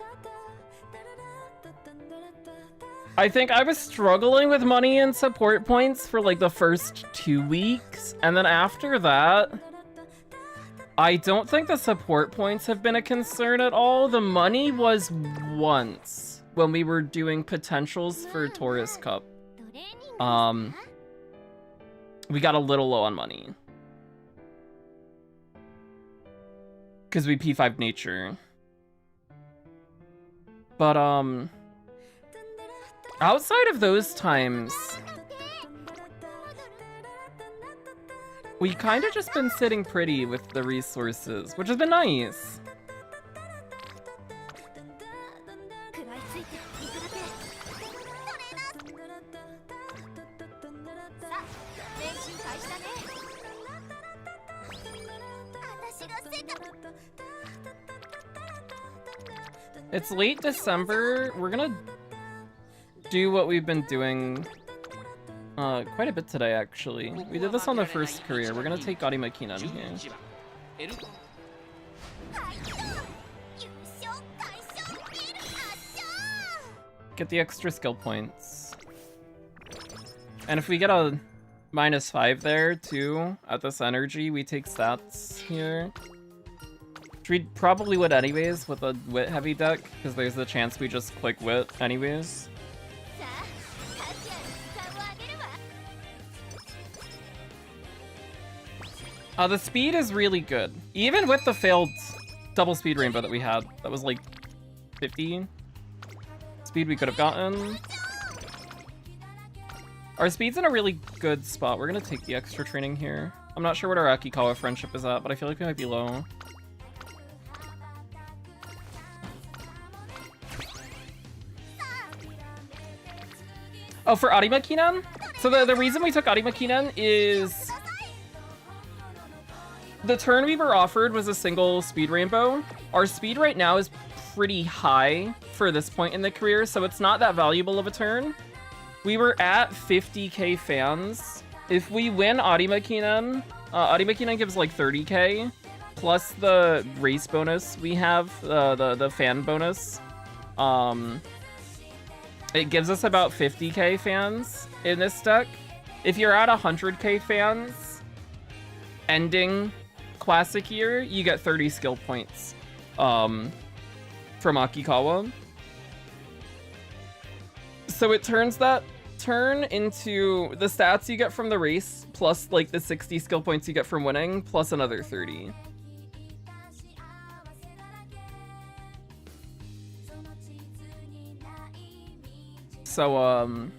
A: I think I was struggling with money and support points for like the first 2 weeks, and then after that, I don't think the support points have been a concern at all. The money was once when we were doing potentials for Taurus Cup. We got a little low on money because we P5 nature. But outside of those times, we kind of just been sitting pretty with the resources, which has been nice. It's late December. We're gonna do what we've been doing quite a bit today, actually. We did this on the first career. We're gonna take Garima Kinan here. Get the extra skill points. And if we get a -5 there, too, at this energy, we take stats here. Which we probably would anyways with a wit-heavy deck, because there's the chance we just click wit anyways. The speed is really good. Even with the failed double speed rainbow that we had, that was like 50 speed we could have gotten. Our speed's in a really good spot. We're gonna take the extra training here. I'm not sure what our Akikawa friendship is at, but I feel like we might be low. Oh, for Arimakinen? So the reason we took Arimakinen is the turn we were offered was a single speed rainbow. Our speed right now is pretty high for this point in the career, so it's not that valuable of a turn. We were at 50k fans. If we win Arimakinen, Arimakinen gives like 30k, plus the race bonus we have, the fan bonus. It gives us about 50k fans in this deck. If you're at 100k fans, ending classic year, you get 30 skill points from Akikawa. So it turns that turn into the stats you get from the race, plus like the 60 skill points you get from winning, plus another 30. So,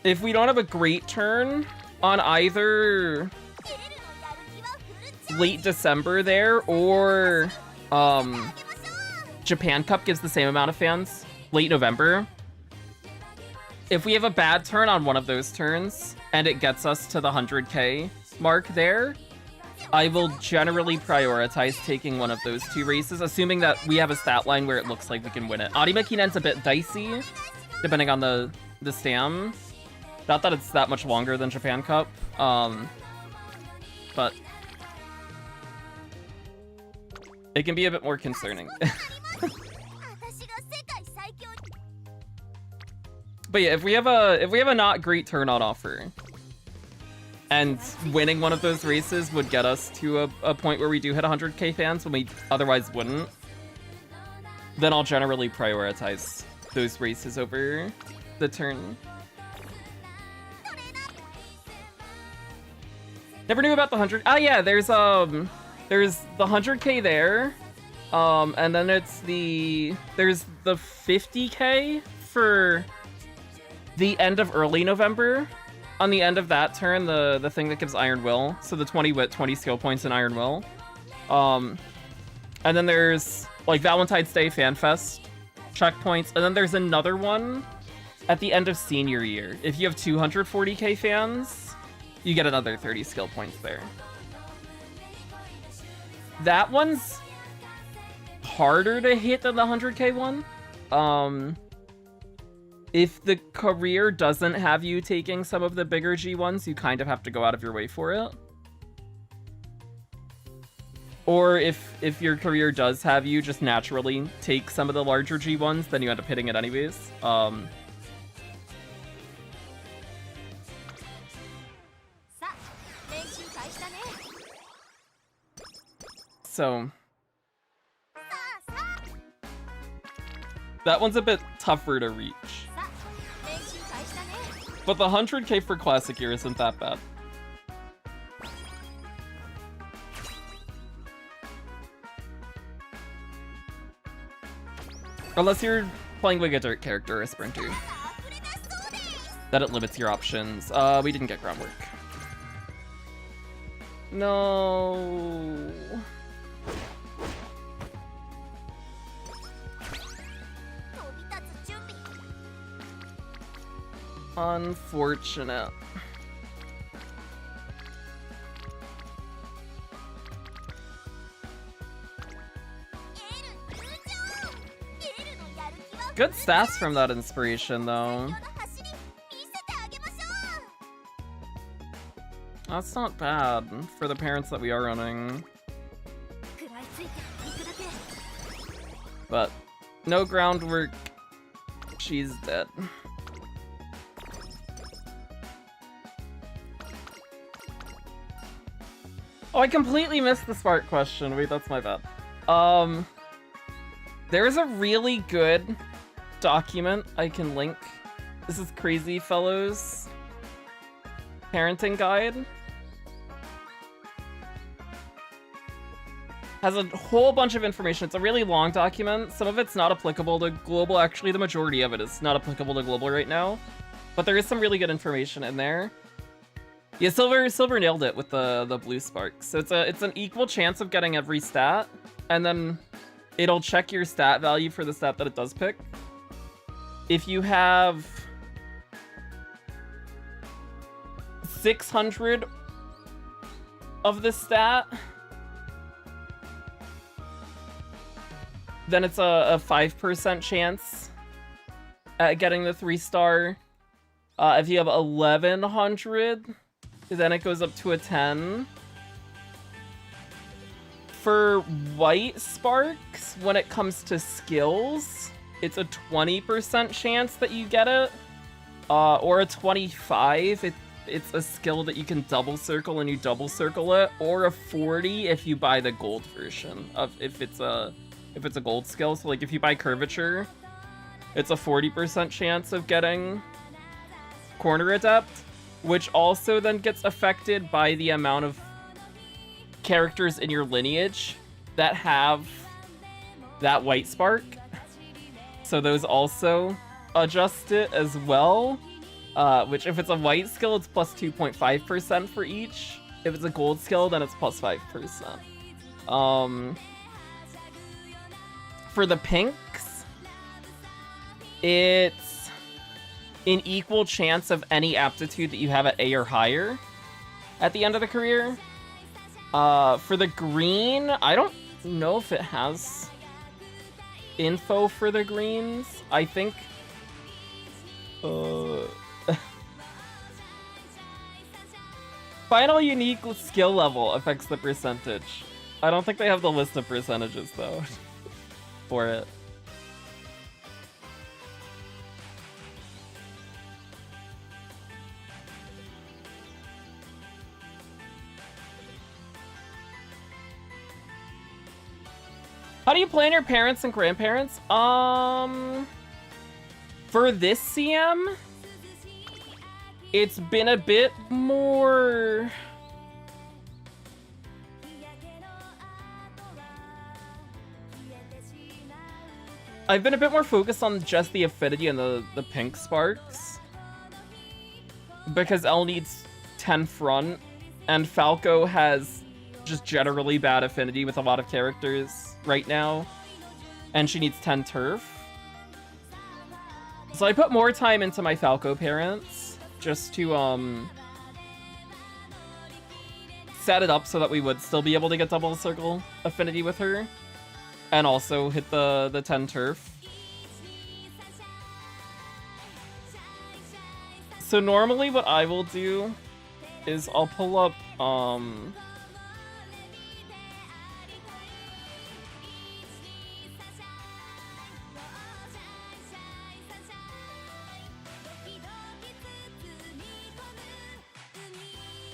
A: if we don't have a great turn on either late December there or Japan Cup gives the same amount of fans, late November. If we have a bad turn on one of those turns and it gets us to the 100k mark there, I will generally prioritize taking one of those two races, assuming that we have a stat line where it looks like we can win it. Arimakinen's a bit dicey, depending on the stam. Not that it's that much longer than Japan Cup, but it can be a bit more concerning. But yeah, if we have a not great turn on offer, and winning one of those races would get us to a point where we do hit 100k fans when we otherwise wouldn't, then I'll generally prioritize those races over the turn. Never knew about the 100. Ah, yeah, there's the 100k there, and then there's the 50k for the end of early November. On the end of that turn, the thing that gives Iron Will, so the 20 wit, 20 skill points in Iron Will. And then there's like Valentine's Day Fan Fest checkpoints, and then there's another one at the end of senior year. If you have 240k fans, you get another 30 skill points there. That one's harder to hit than the 100k one. If the career doesn't have you taking some of the bigger G1s, you kind of have to go out of your way for it. Or if your career does have you just naturally take some of the larger G1s, then you end up hitting it anyways. So that one's a bit tougher to reach. But the 100k for Classic Year isn't that bad. Unless you're playing with a dirt character or a sprinter. That it limits your options. We didn't get groundwork. No. Unfortunate. Good stats from that inspiration, though. That's not bad for the parents that we are running. But no groundwork. She's dead. Oh, I completely missed the Spark question. Wait, that's my bad. There's a really good document I can link. This is Crazy Fellows parenting guide. Has a whole bunch of information. It's a really long document. Some of it's not applicable to global. Actually, the majority of it is not applicable to global right now. But there is some really good information in there. Yeah, Silver nailed it with the blue spark. So it's an equal chance of getting every stat, and then it'll check your stat value for the stat that it does pick. If you have 600 of the stat, then it's a 5% chance at getting the 3-star. If you have 1100, then it goes up to a 10. For white sparks, when it comes to skills, it's a 20% chance that you get it, or a 25. It's a skill that you can double circle and you double circle it, or a 40 if you buy the gold version of if it's a gold skill. So like if you buy curvature, it's a 40% chance of getting corner adept, which also then gets affected by the amount of characters in your lineage that have that white spark. So those also adjust it as well. Which if it's a white skill, it's plus 2.5% for each. If it's a gold skill, then it's plus 5%. For the pinks, it's an equal chance of any aptitude that you have at A or higher at the end of the career. For the green, I don't know if it has info for the greens. I think... Final unique skill level affects the percentage. I don't think they have the list of percentages, though, for it. How do you plan your parents and grandparents? For this CM, it's been a bit more... I've been a bit more focused on just the affinity and the pink sparks. Because Elle needs 10 front, and Falco has just generally bad affinity with a lot of characters right now. And she needs 10 turf. So I put more time into my Falco parents, just to set it up so that we would still be able to get double circle affinity with her. And also hit the 10 turf. So normally what I will do is I'll pull up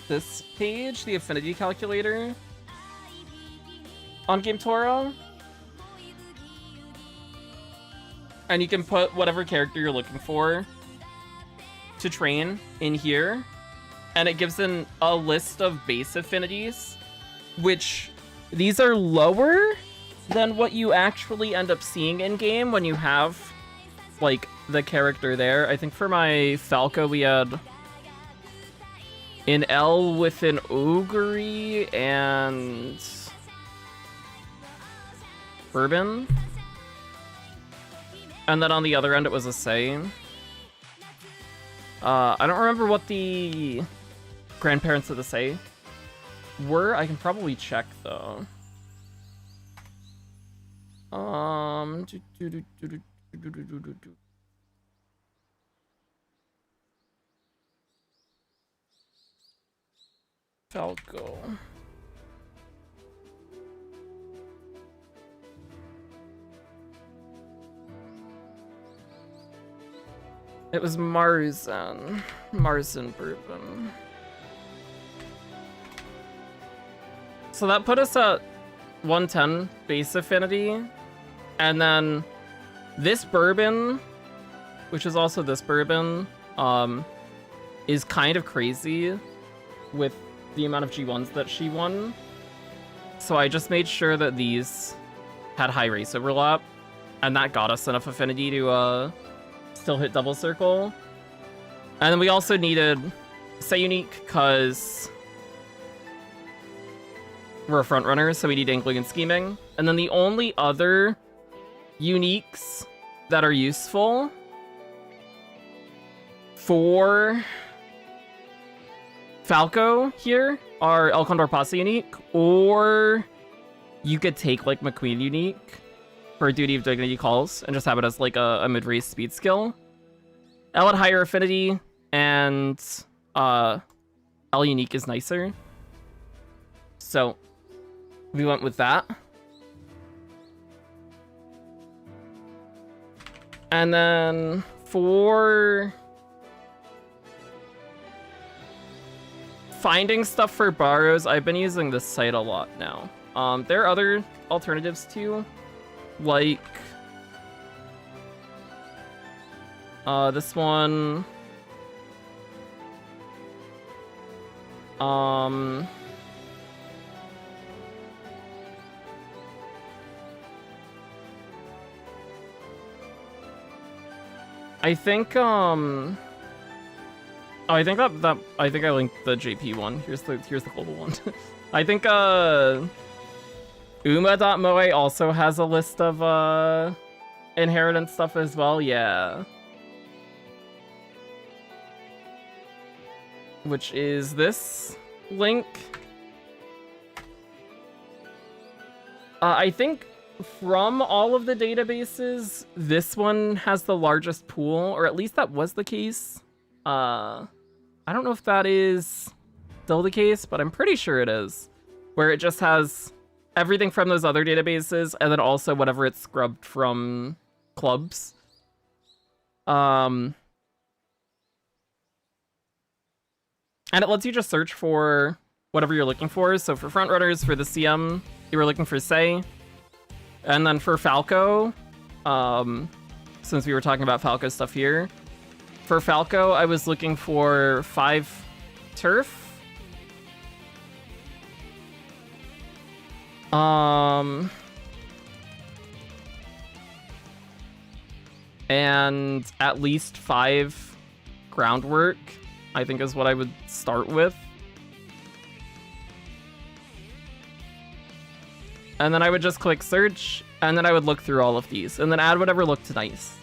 A: this page, the affinity calculator on Game Toro. And you can put whatever character you're looking for to train in here. And it gives a list of base affinities, which these are lower than what you actually end up seeing in game when you have like the character there. I think for my Falco we had an L with an Ogre and Bourbon. And then on the other end, it was a Say. I don't remember what the grandparents of the Say were. I can probably check, though. Falco. It was Marzen Bourbon. So that put us at 110 base affinity. And then this Bourbon, which is also this Bourbon, is kind of crazy with the amount of G1s that she won. So I just made sure that these had high race overlap. And that got us enough affinity to, still hit double circle. And then we also needed Say Unique because we're a front runner, so we need Angling and Scheming. And then the only other uniques that are useful for Falco here are El Condor Pasa unique, or you could take like McQueen unique for Duty of Dignity calls and just have it as like a mid-race speed skill. L at higher affinity, and L unique is nicer. So we went with that. And then for finding stuff for borrows, I've been using this site a lot now. There are other alternatives too, like this one. I think oh, I think I linked the JP one. Here's the global one. I think Uma.moe also has a list of inheritance stuff as well, yeah. Which is this link. I think from all of the databases, this one has the largest pool, or at least that was the case. I don't know if that is still the case, but I'm pretty sure it is. Where it just has everything from those other databases, and then also whatever it's scrubbed from clubs. And it lets you just search for whatever you're looking for. So for frontrunners, for the CM, you were looking for Sei. And then for Falco, since we were talking about Falco stuff here, for Falco, I was looking for 5 turf. And at least 5 groundwork, I think is what I would start with. And then I would just click search, and then I would look through all of these, and then add whatever looked nice.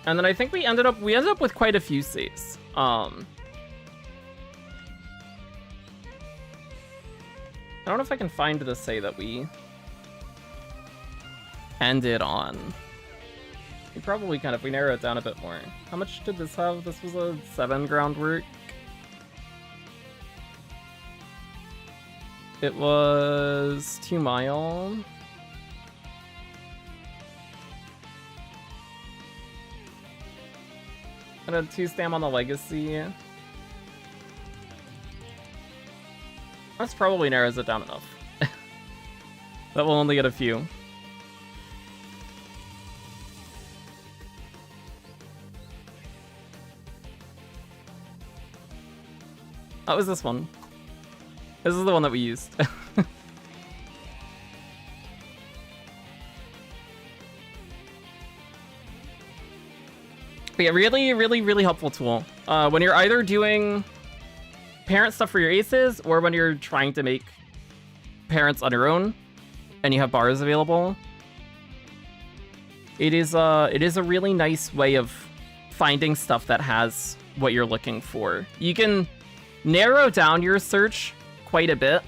A: And then I think we ended up with quite a few saves. I don't know if I can find the say that we ended on. We probably can if we narrow it down a bit more. How much did this have? This was a 7 groundwork. It was 2 mile. And a 2 stam on the legacy. That's probably narrows it down enough. That will only get a few. That was this one. This is the one that we used. But yeah, really helpful tool. When you're either doing parent stuff for your aces, or when you're trying to make parents on your own, and you have bars available. It is a really nice way of finding stuff that has what you're looking for. You can narrow down your search quite a bit.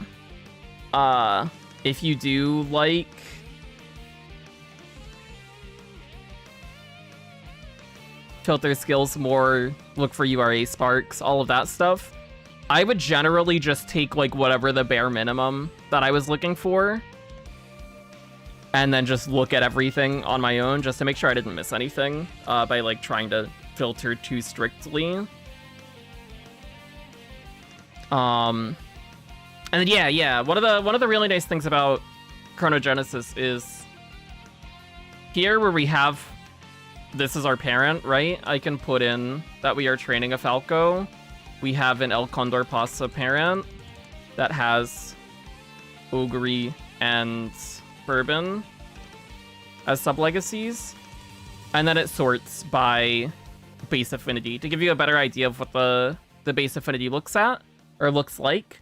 A: If you do like filter skills more, look for URA sparks, all of that stuff, I would generally just take like whatever the bare minimum that I was looking for, and then just look at everything on my own just to make sure I didn't miss anything by like trying to filter too strictly. And then yeah, one of the really nice things about Chronogenesis is here where we have this is our parent, right? I can put in that we are training a Falco. We have an El Condor Pasa parent that has Ogre and Bourbon as sub-legacies. And then it sorts by base affinity to give you a better idea of what the base affinity looks at or looks like.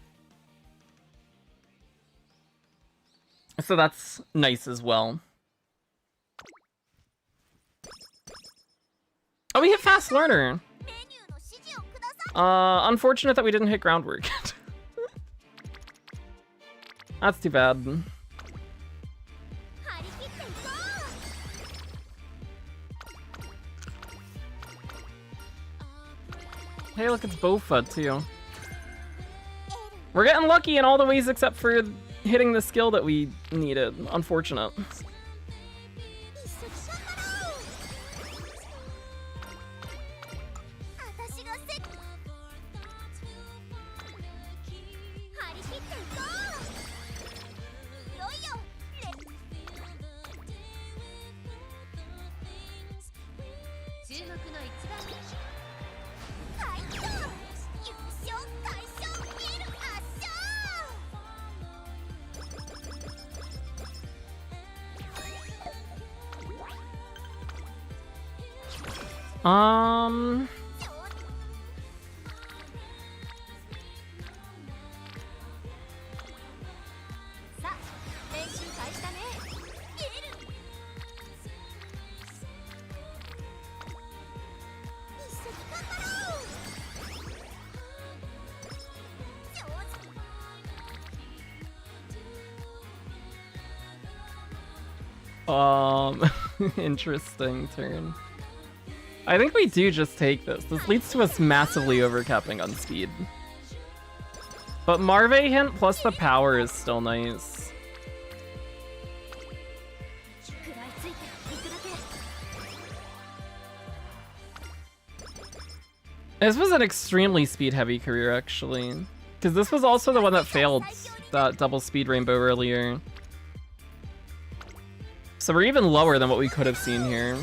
A: So that's nice as well. Oh, we hit Fast Learner. Unfortunate that we didn't hit Groundwork. That's too bad. Hey, look, it's Bofa, too. We're getting lucky in all the ways except for hitting the skill that we needed. Unfortunate. Interesting turn. I think we do just take this. This leads to us massively overcapping on speed. But Marve hint plus the power is still nice. This was an extremely speed-heavy career, actually. Because this was also the one that failed that double speed rainbow earlier. So we're even lower than what we could have seen here.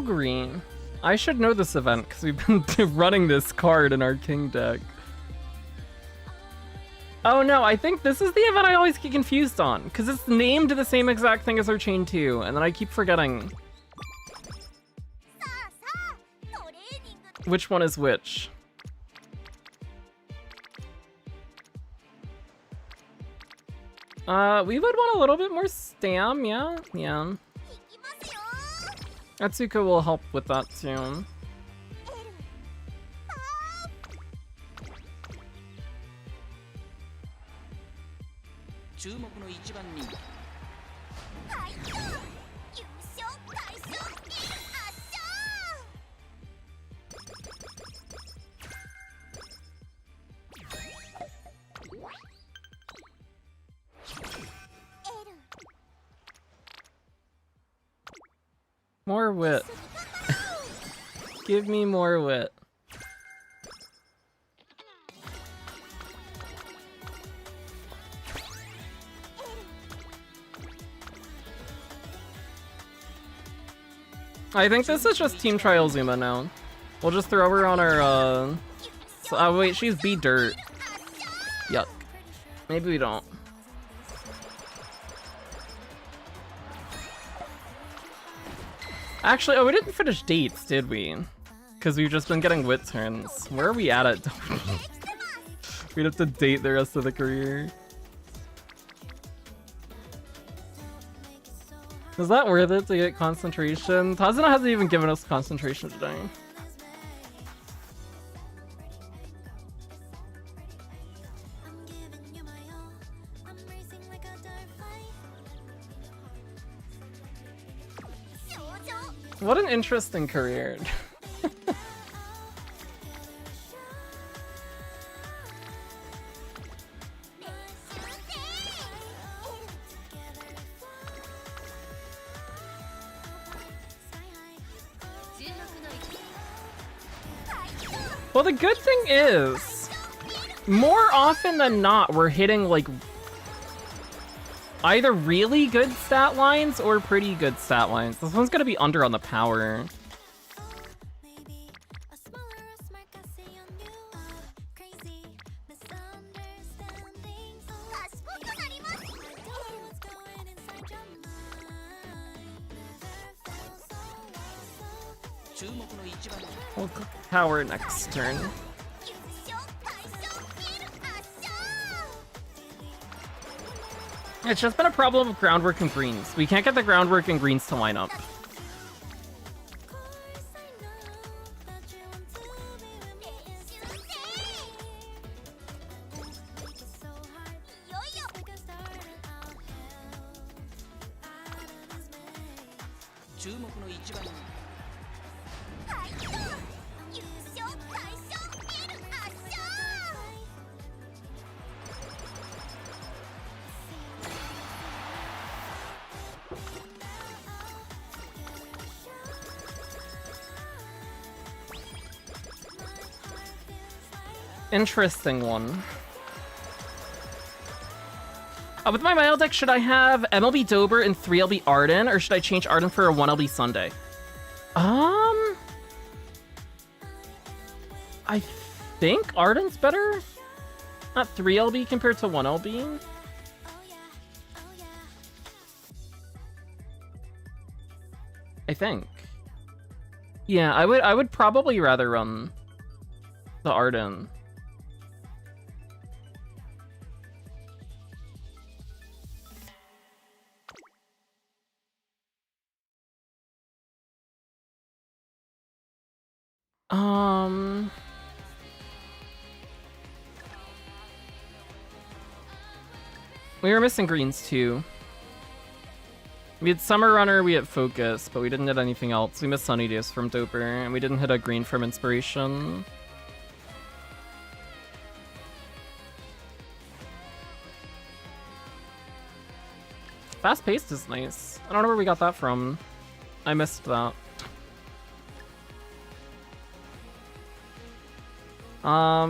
A: Green. I should know this event because we've been running this card in our king deck. Oh no, I think this is the event I always get confused on because it's named the same exact thing as our chain 2 and then I keep forgetting which one is which. We would want a little bit more stam, yeah. Atsuka will help with that too. More wit. Give me more wit. I think this is just Team Trial Zuma now. We'll just throw her on our, oh wait, she's B Dirt. Yuck. Maybe we don't. Actually, oh, we didn't finish dates, did we? Because we've just been getting wit turns. Where are we at it? We'd have to date the rest of the career. Is that worth it to get concentration? Tazuna hasn't even given us concentration today. What an interesting career. Well, the good thing is, more often than not, we're hitting, like, either really good stat lines or pretty good stat lines. This one's gonna be under on the power. We'll go power next turn. It's just been a problem of groundwork and greens. We can't get the groundwork and greens to line up. Interesting one. With my Mile deck, should I have MLB Dober and 3LB Arden, or should I change Arden for a 1LB Sunday? I think Arden's better. Not 3LB compared to 1LB. I think. Yeah, I would probably rather run the Arden. We were missing greens too. We had Summer Runner, we had Focus, but we didn't hit anything else. We missed Sunny Days from Doper, and we didn't hit a green from Inspiration. Fast paced is nice. I don't know where we got that from. I missed that.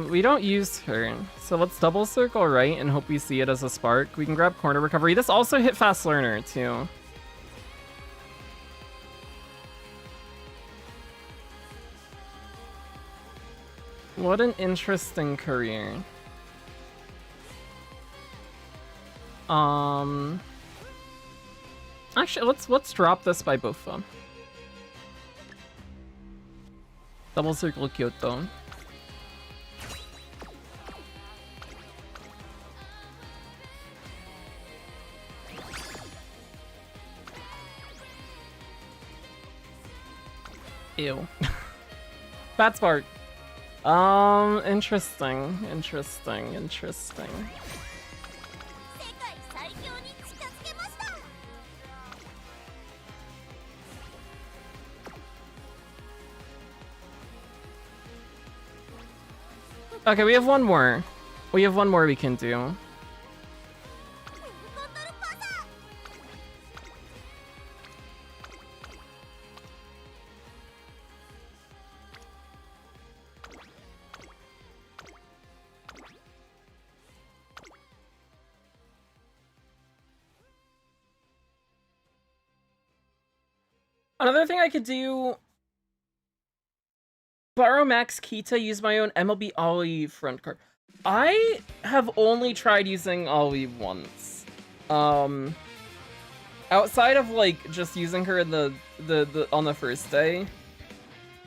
A: We don't use her, so let's double circle right and hope we see it as a spark. We can grab Corner Recovery. This also hit Fast Learner too. What an interesting career. Actually, let's drop this by both of them. Double circle Kyoto. Ew. Bat Spark. Interesting. Okay, we have one more. We have one more we can do. Another thing I could do, borrow Max Kita, use my own MLB Ollie front card. I have only tried using Ollie once. Outside of like just using her in the on the first day,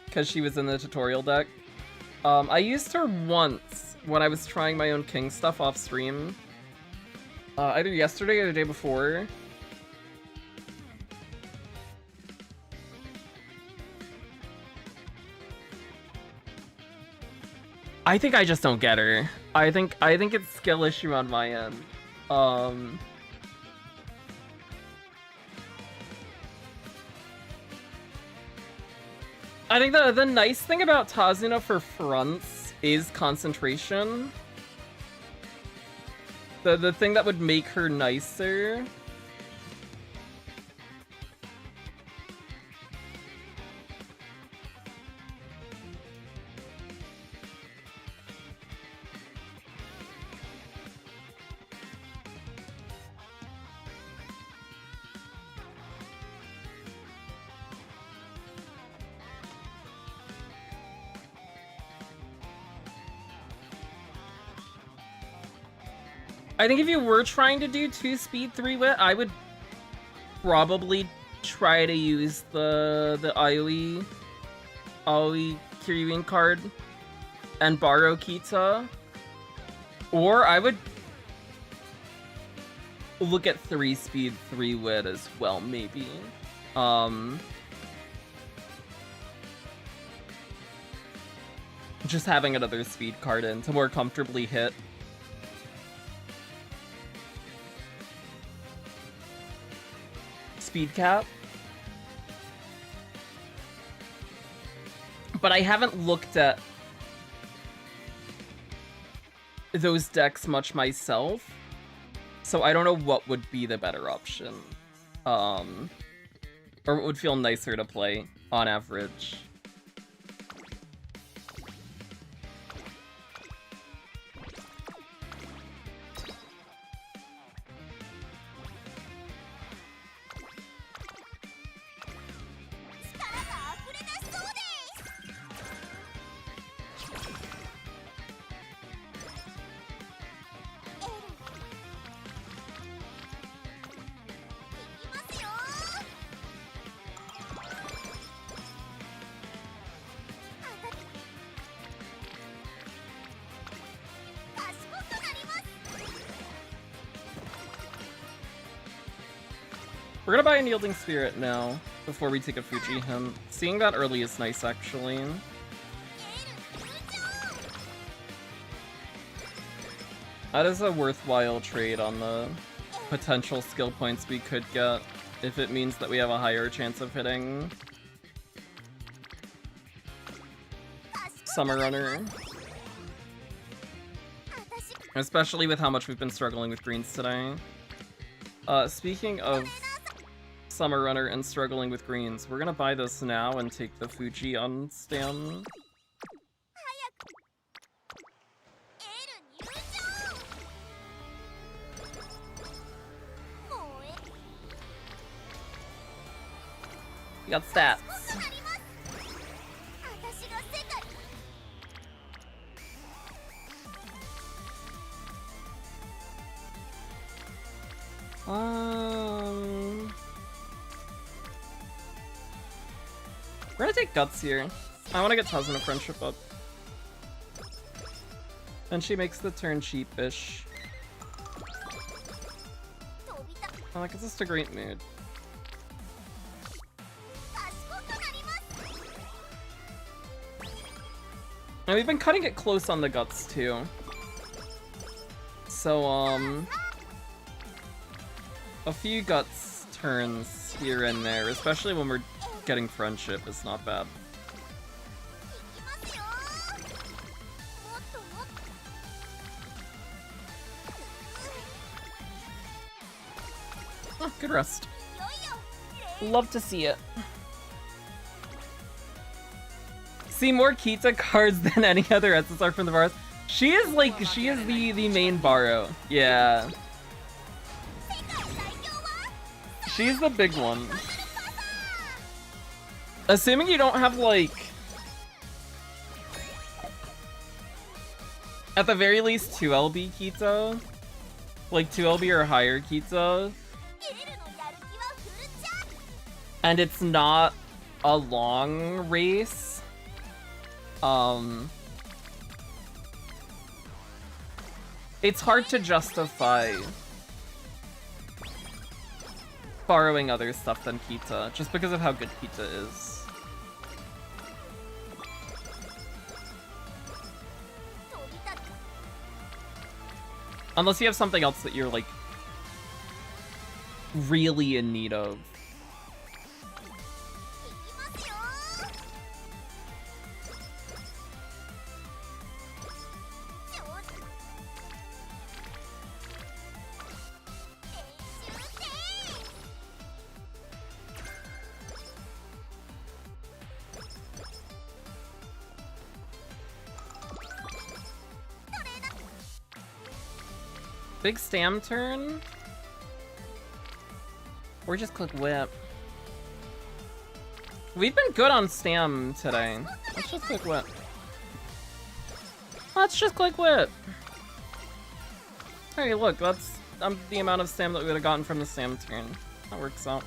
A: because she was in the tutorial deck. I used her once when I was trying my own King stuff off stream. Either yesterday or the day before. I think I just don't get her. I think it's skill issue on my end. I think the nice thing about Tazuna for fronts is concentration. The thing that would make her nicer. I think if you were trying to do 2 speed, 3 wit, I would probably try to use the Aoi Kiryuin card and borrow Kita. Or I would look at 3 speed, 3 wit as well, maybe. Just having another speed card in to more comfortably hit. Speed cap. But I haven't looked at those decks much myself, so I don't know what would be the better option. Or what would feel nicer to play on average. We're gonna buy an Yielding Spirit now, before we take a Fuji hint. Seeing that early is nice, actually. That is a worthwhile trade on the potential skill points we could get, if it means that we have a higher chance of hitting Summer Runner. Especially with how much we've been struggling with greens today. Speaking of Summer Runner and struggling with greens, we're gonna buy this now and take the Fuji on Stam. We got stats. We're gonna take Guts here. I want to get Taz in a friendship up. And she makes the turn cheap-ish. Oh, that gets us to great mood. And we've been cutting it close on the Guts, too. So, a few Guts turns here and there, especially when we're getting friendship, is not bad. Oh, good rest. Love to see it. See more Kita cards than any other SSR from the bars. She is the main Borrow. Yeah. She's the big one. Assuming you don't have, like, at the very least 2 LB Kita, like 2 LB or higher Kita, and it's not a long race, it's hard to justify borrowing other stuff than Kita, just because of how good Kita is. Unless you have something else that you're, like, really in need of. Big Stam turn? Or just click Whip? We've been good on Stam today. Let's just click Whip. Let's just click Whip. Hey, look, that's the amount of Sam that we would have gotten from the Sam turn. That works out.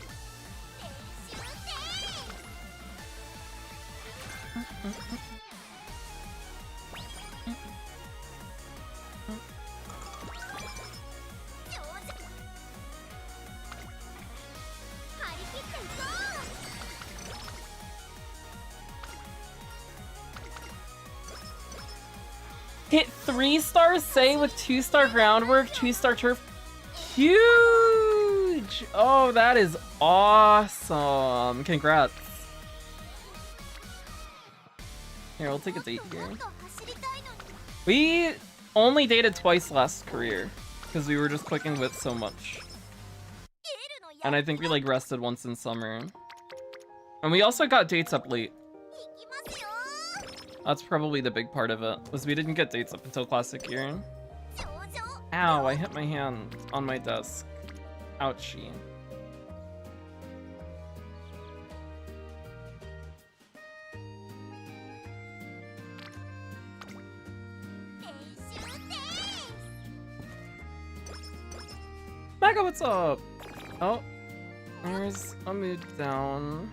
A: Hit 3-star Say with 2-star groundwork, 2-star turf. Huge! Oh, that is awesome. Congrats. Here, we'll take a date here. We only dated twice last career because we were just clicking with so much. And I think we like rested once in summer. And we also got dates up late. That's probably the big part of it, was we didn't get dates up until classic year. Ow, I hit my hand on my desk. Ouchie. Becca, what's up? Oh, there's a mood down.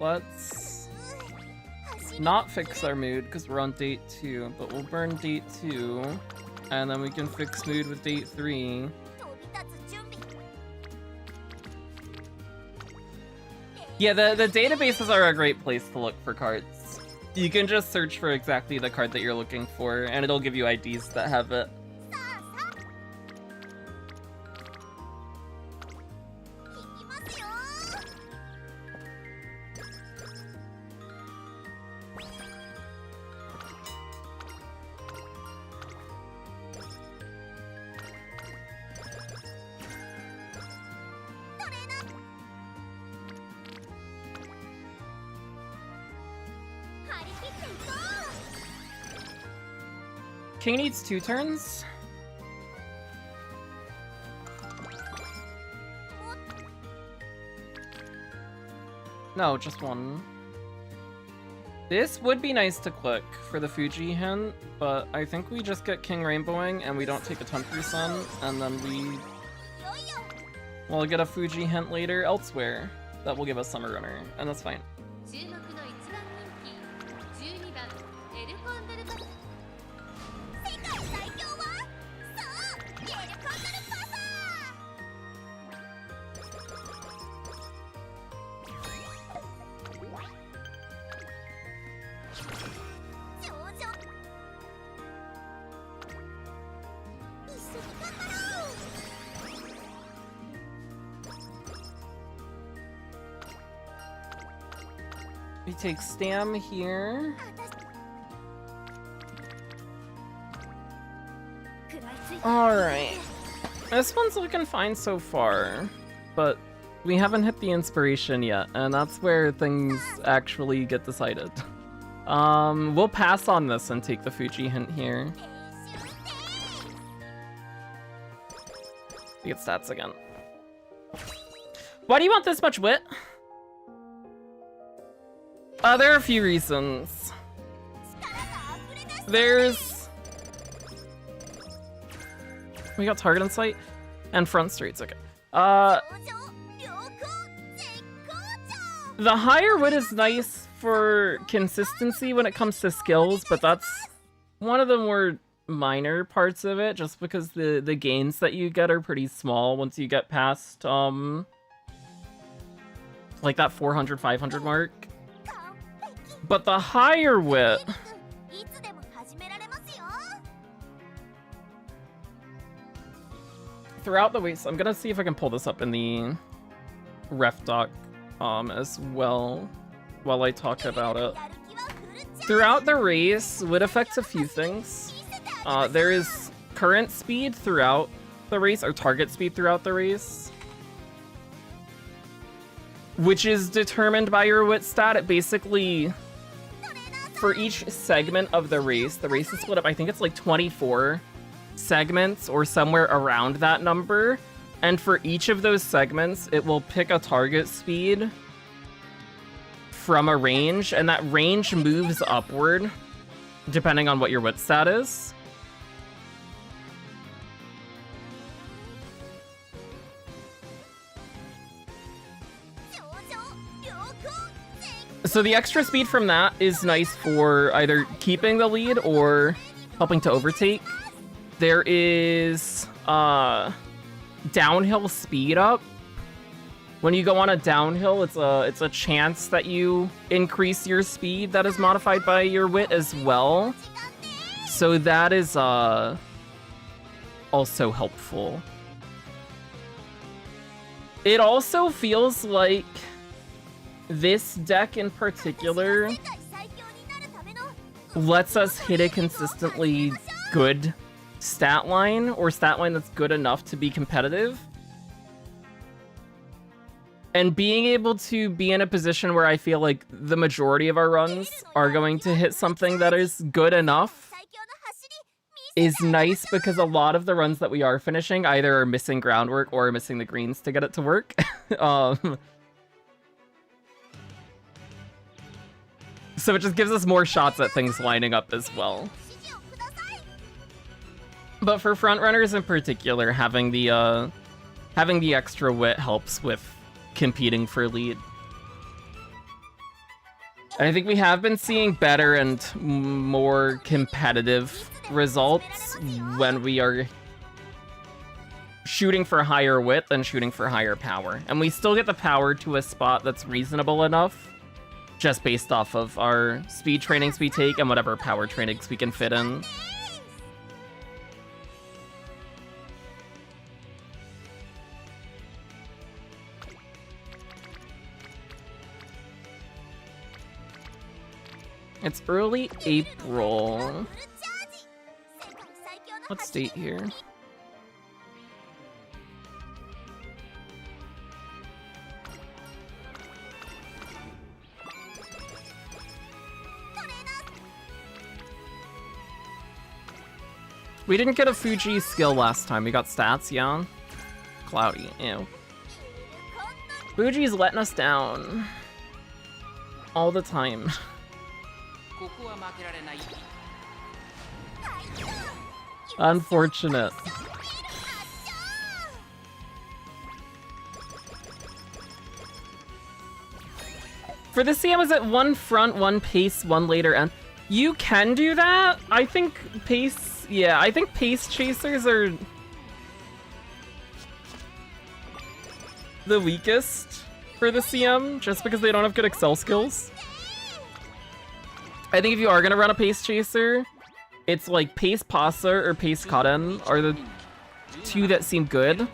A: Let's not fix our mood because we're on date 2, but we'll burn date 2 and then we can fix mood with date 3. Yeah, the databases are a great place to look for cards. You can just search for exactly the card that you're looking for and it'll give you IDs that have it. King needs 2 turns. No, just 1. This would be nice to click for the Fuji hint, but I think we just get King Rainbowing and we don't take a 10%, and then we'll get a Fuji hint later elsewhere that will give us Summer Runner, and that's fine. We take Stam here. Alright. This one's looking fine so far, but we haven't hit the inspiration yet, and that's where things actually get decided. We'll pass on this and take the Fuji hint here. We get stats again. Why do you want this much wit? There are a few reasons. We got target in sight and front streets, okay. The higher wit is nice for consistency when it comes to skills, but that's one of the more minor parts of it, just because the gains that you get are pretty small once you get past, like that 400, 500 mark. But the higher wit... Throughout the race, I'm gonna see if I can pull this up in the ref doc as well while I talk about it. Throughout the race, wit affects a few things. There is current speed throughout the race, or target speed throughout the race, which is determined by your wit stat. It basically... For each segment of the race is split up, I think it's like 24 segments or somewhere around that number. And for each of those segments, it will pick a target speed from a range, and that range moves upward depending on what your wit stat is. So the extra speed from that is nice for either keeping the lead or helping to overtake. There is downhill speed up. When you go on a downhill, it's a chance that you increase your speed that is modified by your wit as well. So that is also helpful. It also feels like this deck in particular lets us hit a consistently good stat line, or stat line that's good enough to be competitive. And being able to be in a position where I feel like the majority of our runs are going to hit something that is good enough is nice, because a lot of the runs that we are finishing either are missing groundwork or are missing the greens to get it to work. So it just gives us more shots at things lining up as well. But for frontrunners in particular, having the extra wit helps with competing for lead. And I think we have been seeing better and more competitive results when we are shooting for higher wit than shooting for higher power. And we still get the power to a spot that's reasonable enough, just based off of our speed trainings we take and whatever power trainings we can fit in. It's early April. What's date here? We didn't get a Fuji skill last time. We got stats, yeah? Cloudy, ew. Fuji's letting us down. All the time. Unfortunate. For the CM, is it one front, one pace, one later end? You can do that. I think pace, yeah, I think pace chasers are the weakest for the CM, just because they don't have good Excel skills. I think if you are gonna run a pace chaser, it's like pace pasa or pace karen are the two that seem good.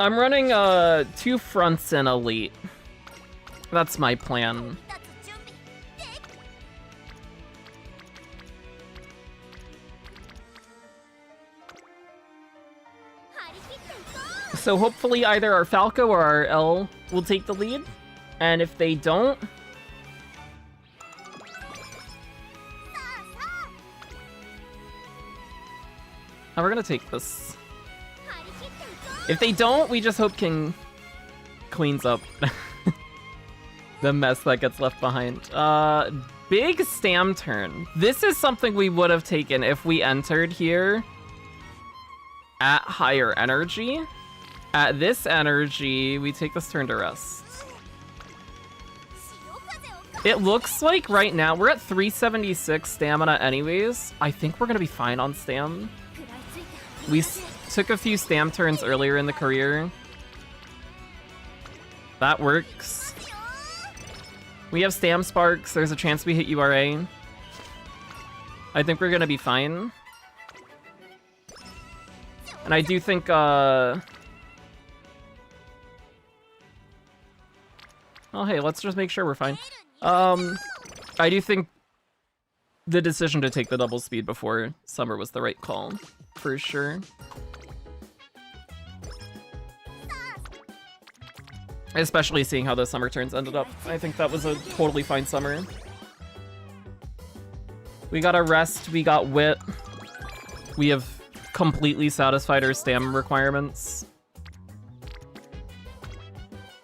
A: I'm running 2 fronts in Elite. That's my plan. So hopefully either our Falco or our L will take the lead. And if they don't... Oh, we're gonna take this. If they don't, we just hope King cleans up the mess that gets left behind. Big Stam turn. This is something we would have taken if we entered here at higher energy. At this energy, we take this turn to rest. It looks like right now, we're at 376 stamina anyways. I think we're gonna be fine on Stam. We took a few Stam turns earlier in the career. That works. We have Stam Sparks. There's a chance we hit URA. I think we're gonna be fine. And I do think, oh, hey, let's just make sure we're fine. I do think the decision to take the double speed before summer was the right call, for sure. Especially seeing how the summer turns ended up. I think that was a totally fine summer. We got a rest, we got wit. We have completely satisfied our stam requirements.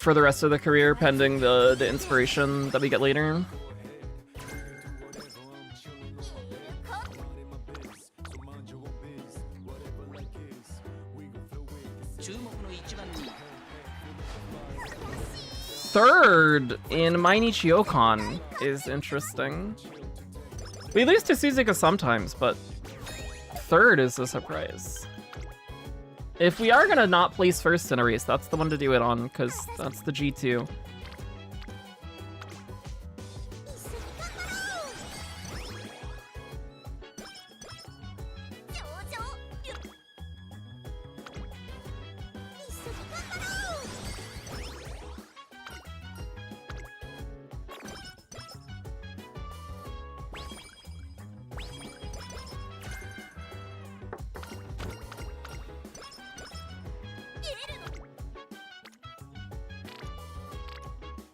A: for the rest of the career, pending the inspiration that we get later. Third in Mainichi-Okon is interesting. We lose to Suzuka sometimes, but third is a surprise. If we are gonna not place first in a race, that's the one to do it on, because that's the G2.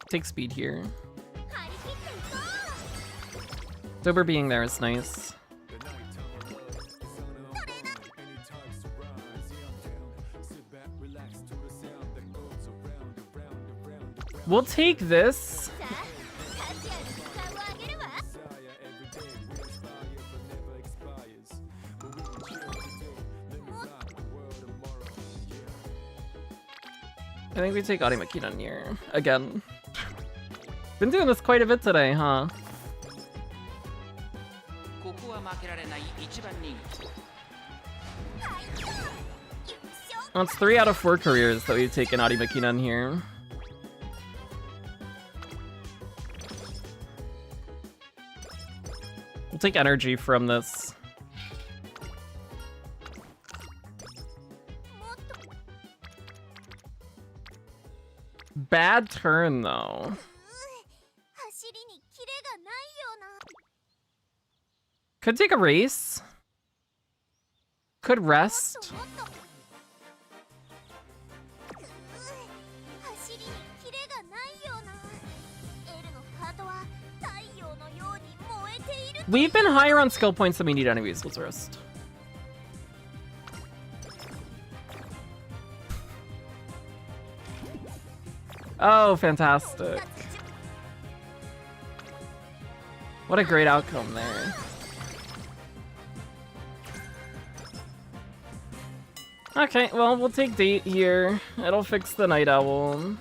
A: Take speed here. Sober being there is nice. We'll take this. I think we take Arimakina here again. Been doing this quite a bit today, huh? Well, it's 3 out of 4 careers that we've taken Arimakina here. We'll take energy from this. Bad turn, though. Could take a race. Could rest. We've been higher on skill points than we need anyways. Let's rest. Oh, fantastic. What a great outcome there. Okay, well, we'll take date here. It'll fix the night owl.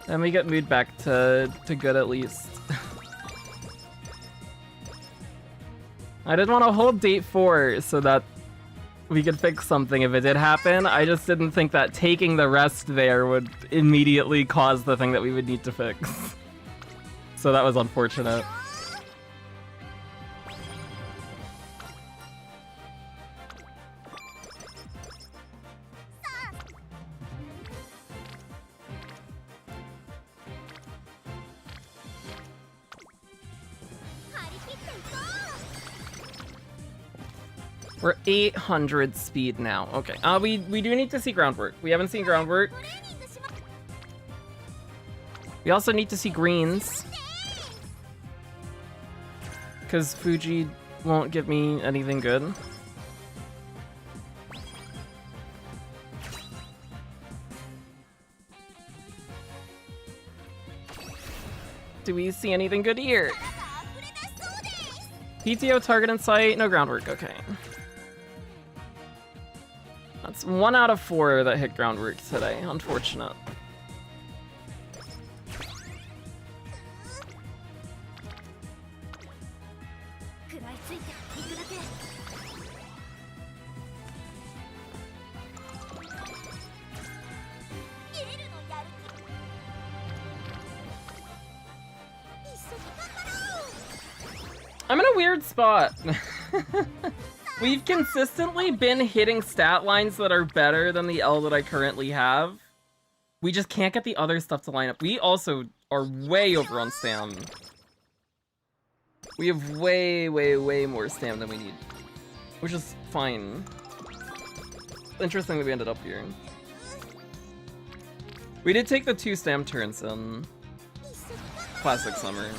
A: And we get mood back to good at least. I didn't want to hold date 4 so that we could fix something if it did happen. I just didn't think that taking the rest there would immediately cause the thing that we would need to fix. So that was unfortunate. We're 800 speed now. Okay. We do need to see groundwork. We haven't seen groundwork. We also need to see greens. Because Fuji won't give me anything good. Do we see anything good here? PTO target in sight, no groundwork, okay. That's 1 out of 4 that hit groundwork today, unfortunate. I'm in a weird spot. We've consistently been hitting stat lines that are better than the L that I currently have. We just can't get the other stuff to line up. We also are way over on stam. We have way, way, way more stam than we need. Which is fine. Interesting that we ended up here. We did take the 2 stam turns in Classic Summer.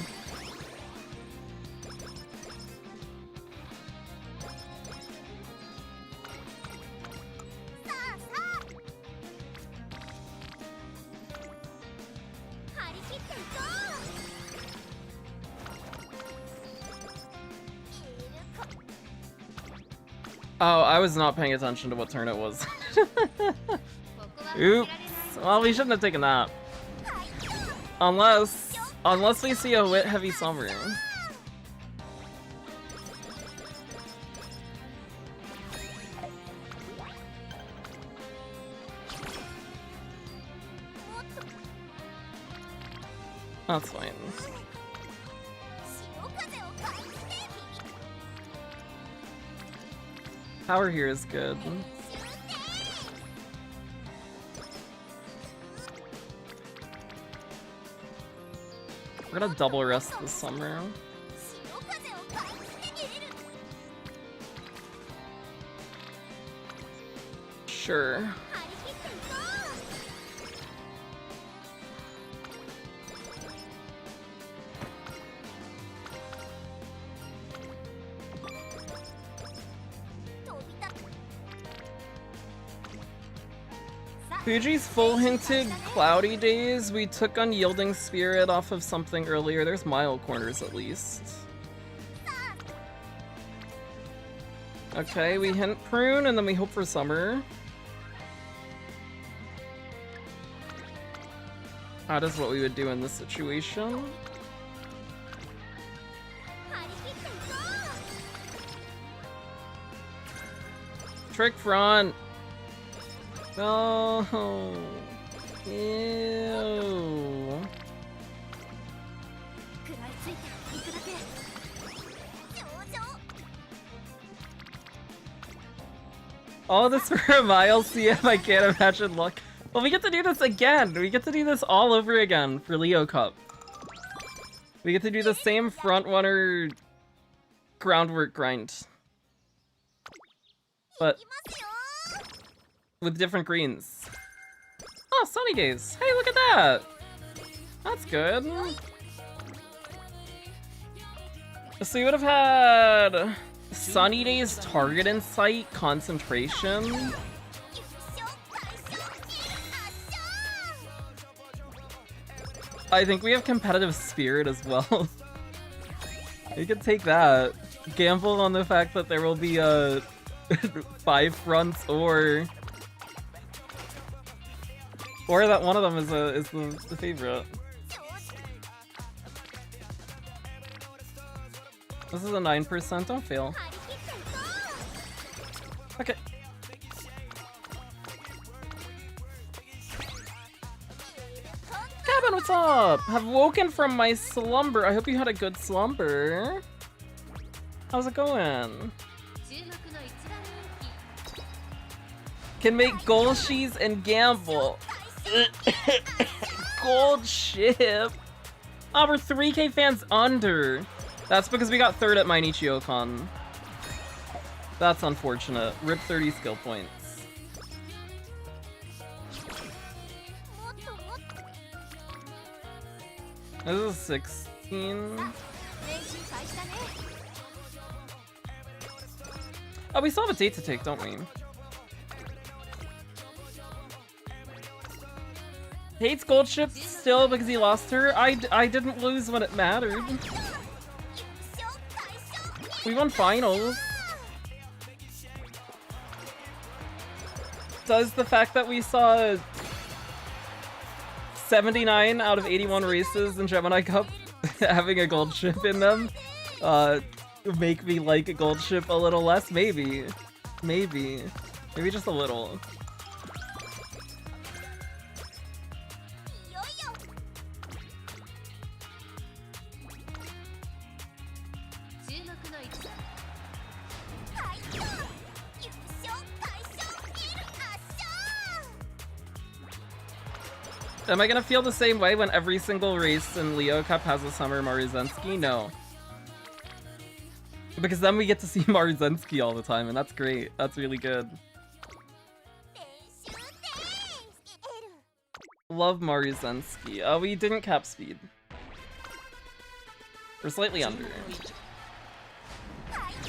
A: Oh, I was not paying attention to what turn it was. Oops. Well, we shouldn't have taken that. Unless we see a wit heavy summer. That's fine. Power here is good. We're gonna double rest this summer. Sure. Fuji's full hinted cloudy days. We took Unyielding Spirit off of something earlier. There's mile corners at least. Okay, we hint prune and then we hope for summer. That is what we would do in this situation. Trick front. No. Ew. All this for a mile CM, I can't imagine luck. Well, we get to do this again. We get to do this all over again for Leo Cup. We get to do the same front runner groundwork grind. But with different greens. Oh, sunny days. Hey, look at that. That's good. So we would have had sunny days, target in sight, concentration. I think we have competitive spirit as well. We could take that. Gamble on the fact that there will be 5 fronts or that one of them is the favorite. This is a 9%, don't fail. Okay. Gavin, what's up? Have woken from my slumber. I hope you had a good slumber. How's it going? Can make gold sheets and gamble. Gold ship. Oh, we're 3K fans under. That's because we got 3rd at Mainichi-Ocon. That's unfortunate. Rip 30 skill points. This is 16. Oh, we still have a date to take, don't we? Hates gold ships still because he lost her. I didn't lose when it mattered. We won finals. Does the fact that we saw 79 out of 81 races in Gemini Cup having a gold ship in them make me like a gold ship a little less? Maybe. Maybe just a little. Am I gonna feel the same way when every single race in Leo Cup has a Summer Maruzensky? No. Because then we get to see Maruzensky all the time, and that's great. That's really good. Love Maruzensky. Oh, we didn't cap speed. We're slightly under.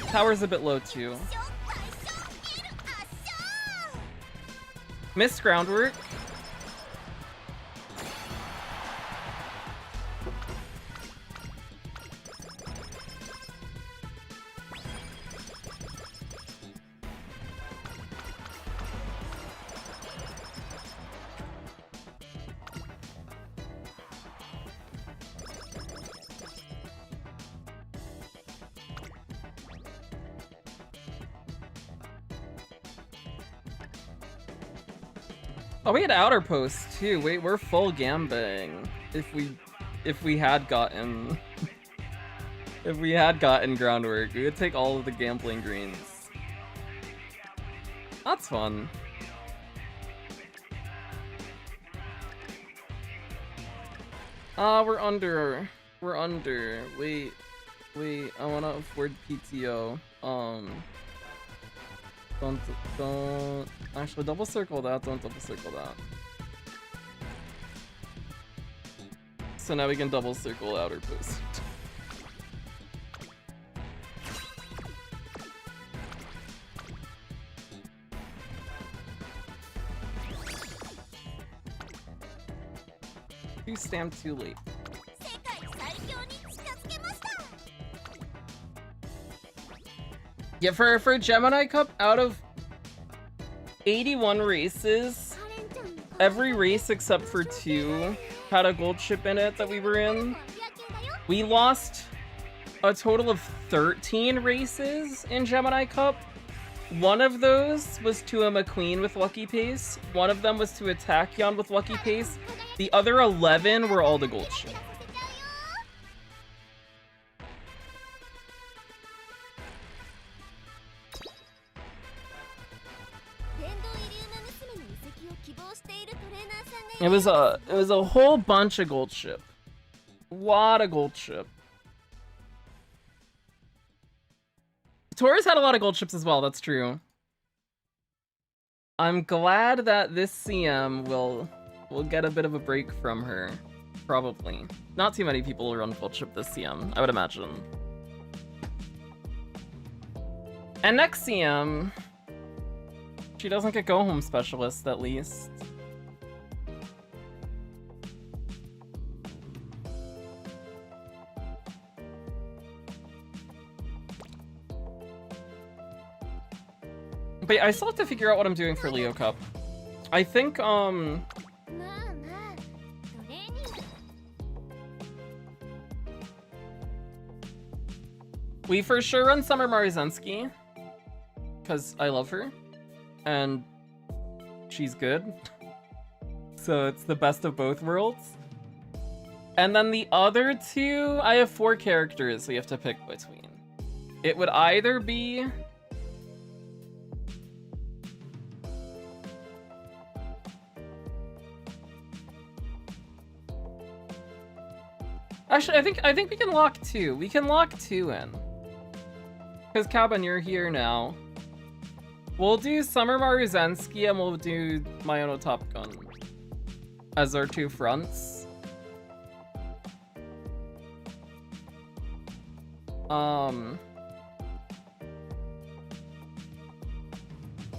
A: Power's a bit low too. Missed groundwork. Oh, we had outer posts too. Wait, we're full gambang. If we had gotten if we had gotten groundwork, we would take all of the gambling greens. That's fun. We're under. We're under. Wait, I wanna afford PTO. Don't actually double circle that. Don't double circle that. So now we can double circle outer post. You stamped too late. Yeah, for Gemini Cup, out of 81 races, every race except for 2 had a gold chip in it that we were in. We lost a total of 13 races in Gemini Cup. One of those was to a McQueen with Lucky Pace. One of them was to a Tachyon with Lucky Pace. The other 11 were all the gold chip. It was a whole bunch of gold chip. A lot of gold chip. Taurus had a lot of gold chips as well, that's true. I'm glad that this CM will get a bit of a break from her. Probably. Not too many people will run gold chip this CM, I would imagine. And next CM, she doesn't get go home specialist at least. But I still have to figure out what I'm doing for Leo Cup. I think, we for sure run Summer Marizensky, because I love her, and she's good. So it's the best of both worlds. And then the other 2, I have 4 characters we have to pick between. It would either be... Actually, I think we can lock 2. We can lock 2 in. Because Cabin, you're here now. We'll do Summer Maruzensky and we'll do Mayono Top Gun as our 2 fronts. And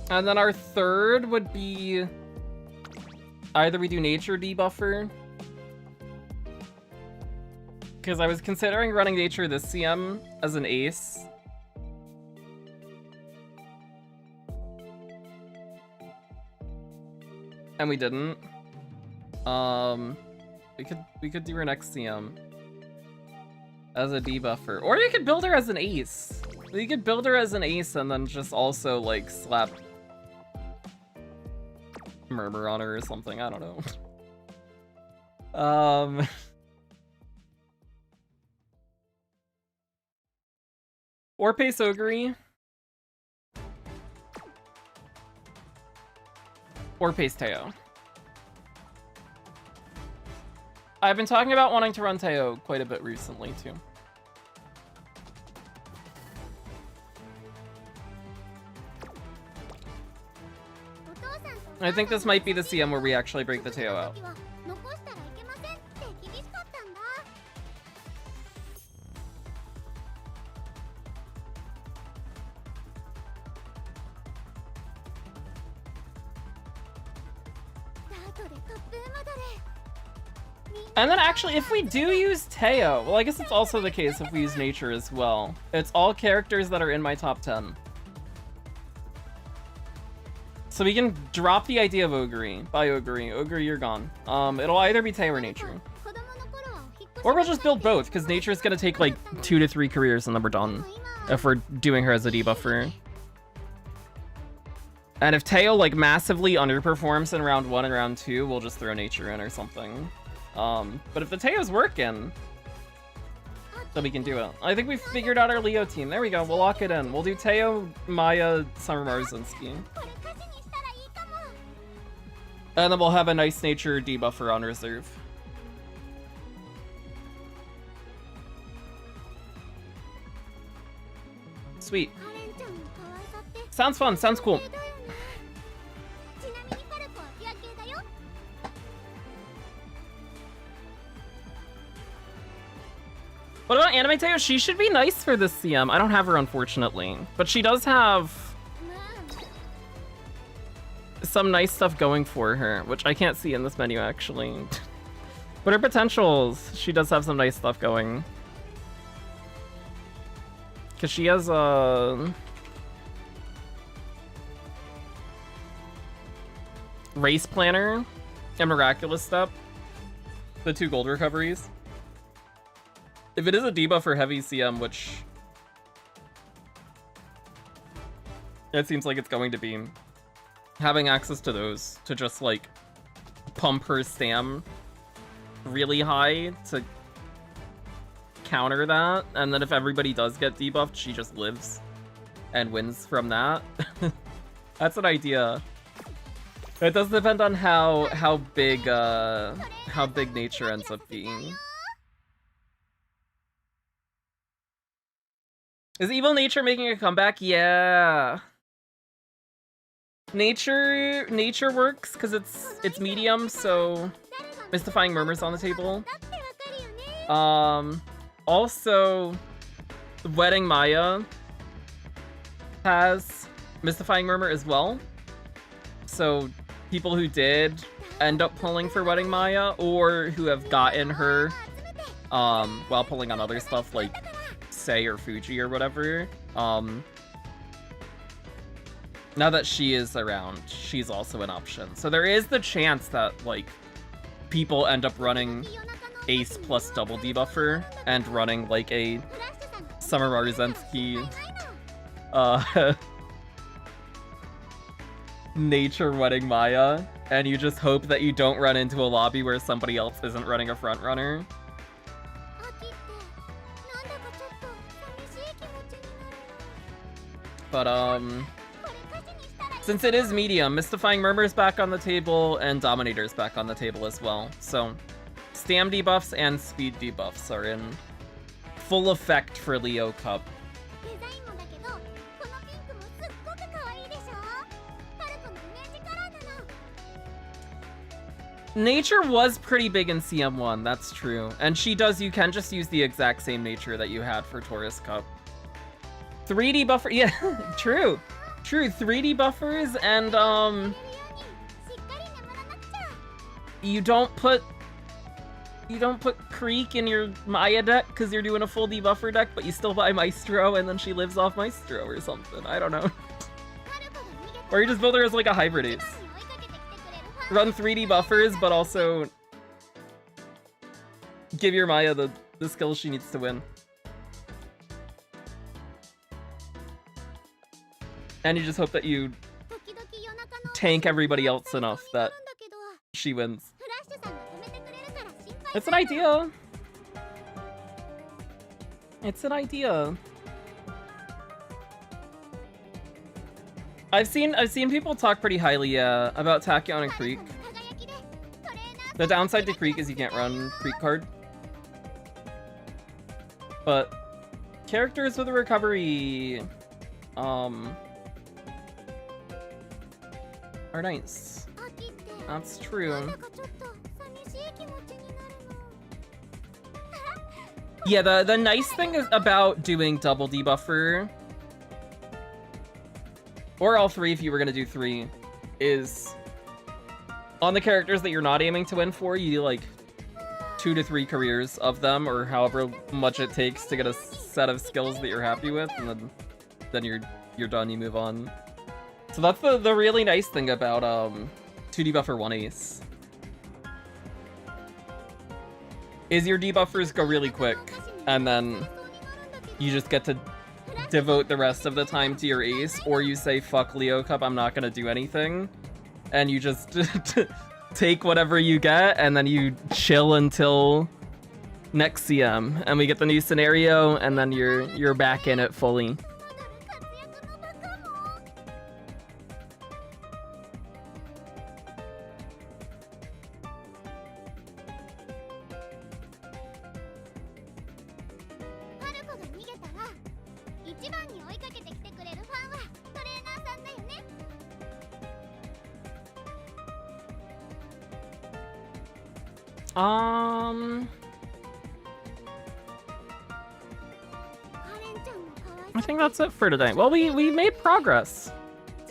A: then our 3rd would be either we do Nature Debuffer, because I was considering running Nature this CM as an ace. And we didn't. We could do her next CM as a debuffer. Or you could build her as an ace. You could build her as an ace and then just also like slap Murmur on her or something, I don't know. Or Pace Ogre. Or Pace Teo. I've been talking about wanting to run Teo quite a bit recently, too. I think this might be the CM where we actually break the Teo out. And then actually, if we do use Teo, well, I guess it's also the case if we use Nature as well. It's all characters that are in my top 10. So we can drop the idea of Ogre. Bye, Ogre. Ogre, you're gone. It'll either be Teo or Nature. Or we'll just build both, because Nature is going to take like 2 to 3 careers and then we're done. If we're doing her as a debuffer. And if Teo like massively underperforms in round 1 and round 2, we'll just throw nature in or something. But if the Teo's working, then we can do it. I think we figured out our Leo team. There we go. We'll lock it in. We'll do Teo, Maya, Summer Marzinski. And then we'll have a nice nature debuffer on reserve. Sweet. Sounds fun. Sounds cool. What about Anime Teo? She should be nice for this CM. I don't have her, unfortunately. But she does have some nice stuff going for her, which I can't see in this menu, actually. But her potentials, she does have some nice stuff going. Because she has a race planner and miraculous step, the 2 gold recoveries. If it is a debuff for heavy CM, which it seems like it's going to be, having access to those to just like pump her stam really high to counter that, and then if everybody does get debuffed, she just lives and wins from that. That's an idea. It does depend on how big nature ends up being. Is evil nature making a comeback? Yeah. Nature works because it's medium, so mystifying murmurs on the table. Also, Wedding Maya has mystifying murmur as well. So people who did end up pulling for Wedding Maya, or who have gotten her while pulling on other stuff like Sei or Fuji or whatever, now that she is around, she's also an option. So there is the chance that like people end up running Ace plus double debuffer and running like a Summer Marzinski nature Wedding Maya, and you just hope that you don't run into a lobby where somebody else isn't running a front runner. But since it is medium, Mystifying Murmur's back on the table and Dominator's back on the table as well. So stam debuffs and speed debuffs are in full effect for Leo Cup. Nature was pretty big in CM1, that's true. And you can just use the exact same nature that you had for Taurus Cup. 3D buffer, yeah, true. True, 3D buffers, and you don't put Creek in your Maya deck because you're doing a full debuffer deck, but you still buy Maestro and then she lives off Maestro or something. I don't know. Or you just build her as like a hybrid ace. Run 3D buffers, but also give your Maya the skills she needs to win. And you just hope that you tank everybody else enough that she wins. It's an idea. It's an idea. I've seen people talk pretty highly about Tachyon and Creek. The downside to Creek is you can't run Creek card. But characters with a recovery are nice. That's true. Yeah, the nice thing is about doing double debuffer, or all three if you were gonna do 3, is on the characters that you're not aiming to win for, you do like 2 to 3 careers of them, or however much it takes to get a set of skills that you're happy with, and then you're done, you move on. So that's the really nice thing about 2 debuffer 1 ace. Is your debuffers go really quick, and then you just get to devote the rest of the time to your ace, or you say, fuck Leo Cup, I'm not gonna do anything, and you just take whatever you get, and then you chill until next CM, and we get the new scenario, and then you're back in it fully. I think that's it for today. Well, we made progress.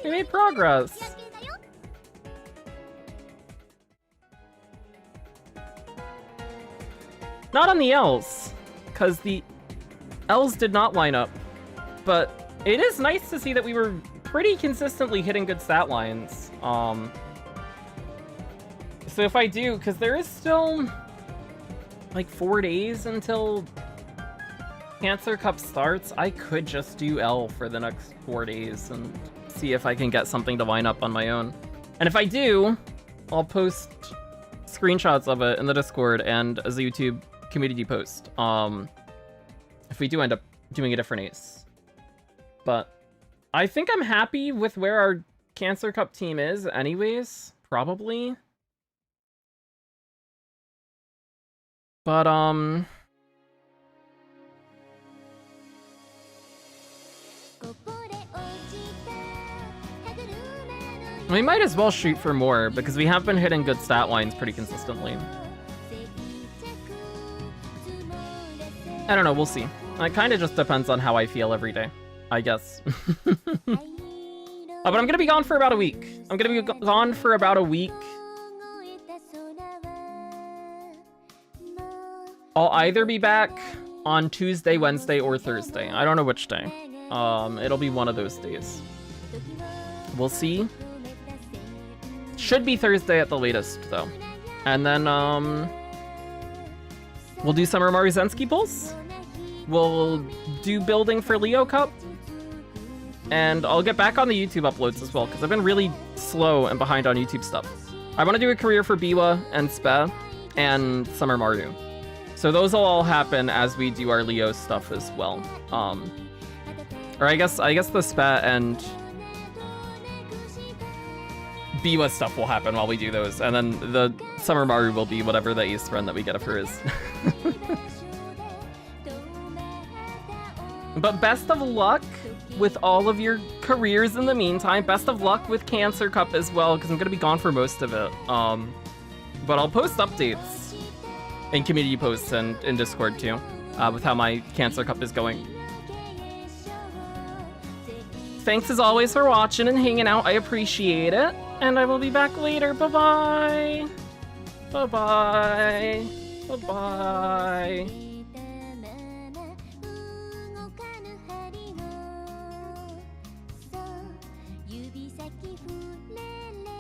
A: We made progress. Not on the L's, because the L's did not line up. But it is nice to see that we were pretty consistently hitting good stat lines. So if I do, because there is still like 4 days until Cancer Cup starts, I could just do L for the next 4 days and see if I can get something to line up on my own. And if I do, I'll post screenshots of it in the Discord and as a YouTube community post. If we do end up doing a different ace. But I think I'm happy with where our Cancer Cup team is anyways, probably. But, we might as well shoot for more, because we have been hitting good stat lines pretty consistently. I don't know, we'll see. It kind of just depends on how I feel every day, I guess. But I'm gonna be gone for about a week. I'm gonna be gone for about a week. I'll either be back on Tuesday, Wednesday, or Thursday. I don't know which day. It'll be one of those days. We'll see. Should be Thursday at the latest, though. And then, we'll do Summer Maruzensky Pulse. We'll do building for Leo Cup. And I'll get back on the YouTube uploads as well, because I've been really slow and behind on YouTube stuff. I want to do a career for Biwa and Spe and Summer Maru. So those will all happen as we do our Leo stuff as well. Or I guess the Spe and Biwa stuff will happen while we do those, and then the Summer Maru will be whatever the ace run that we get of her is. But best of luck with all of your careers in the meantime. Best of luck with Cancer Cup as well, because I'm going to be gone for most of it. But I'll post updates in community posts and in Discord too, with how my Cancer Cup is going. Thanks as always for watching and hanging out. I appreciate it. And I will be back later. Bye-bye. Bye-bye. Bye-bye.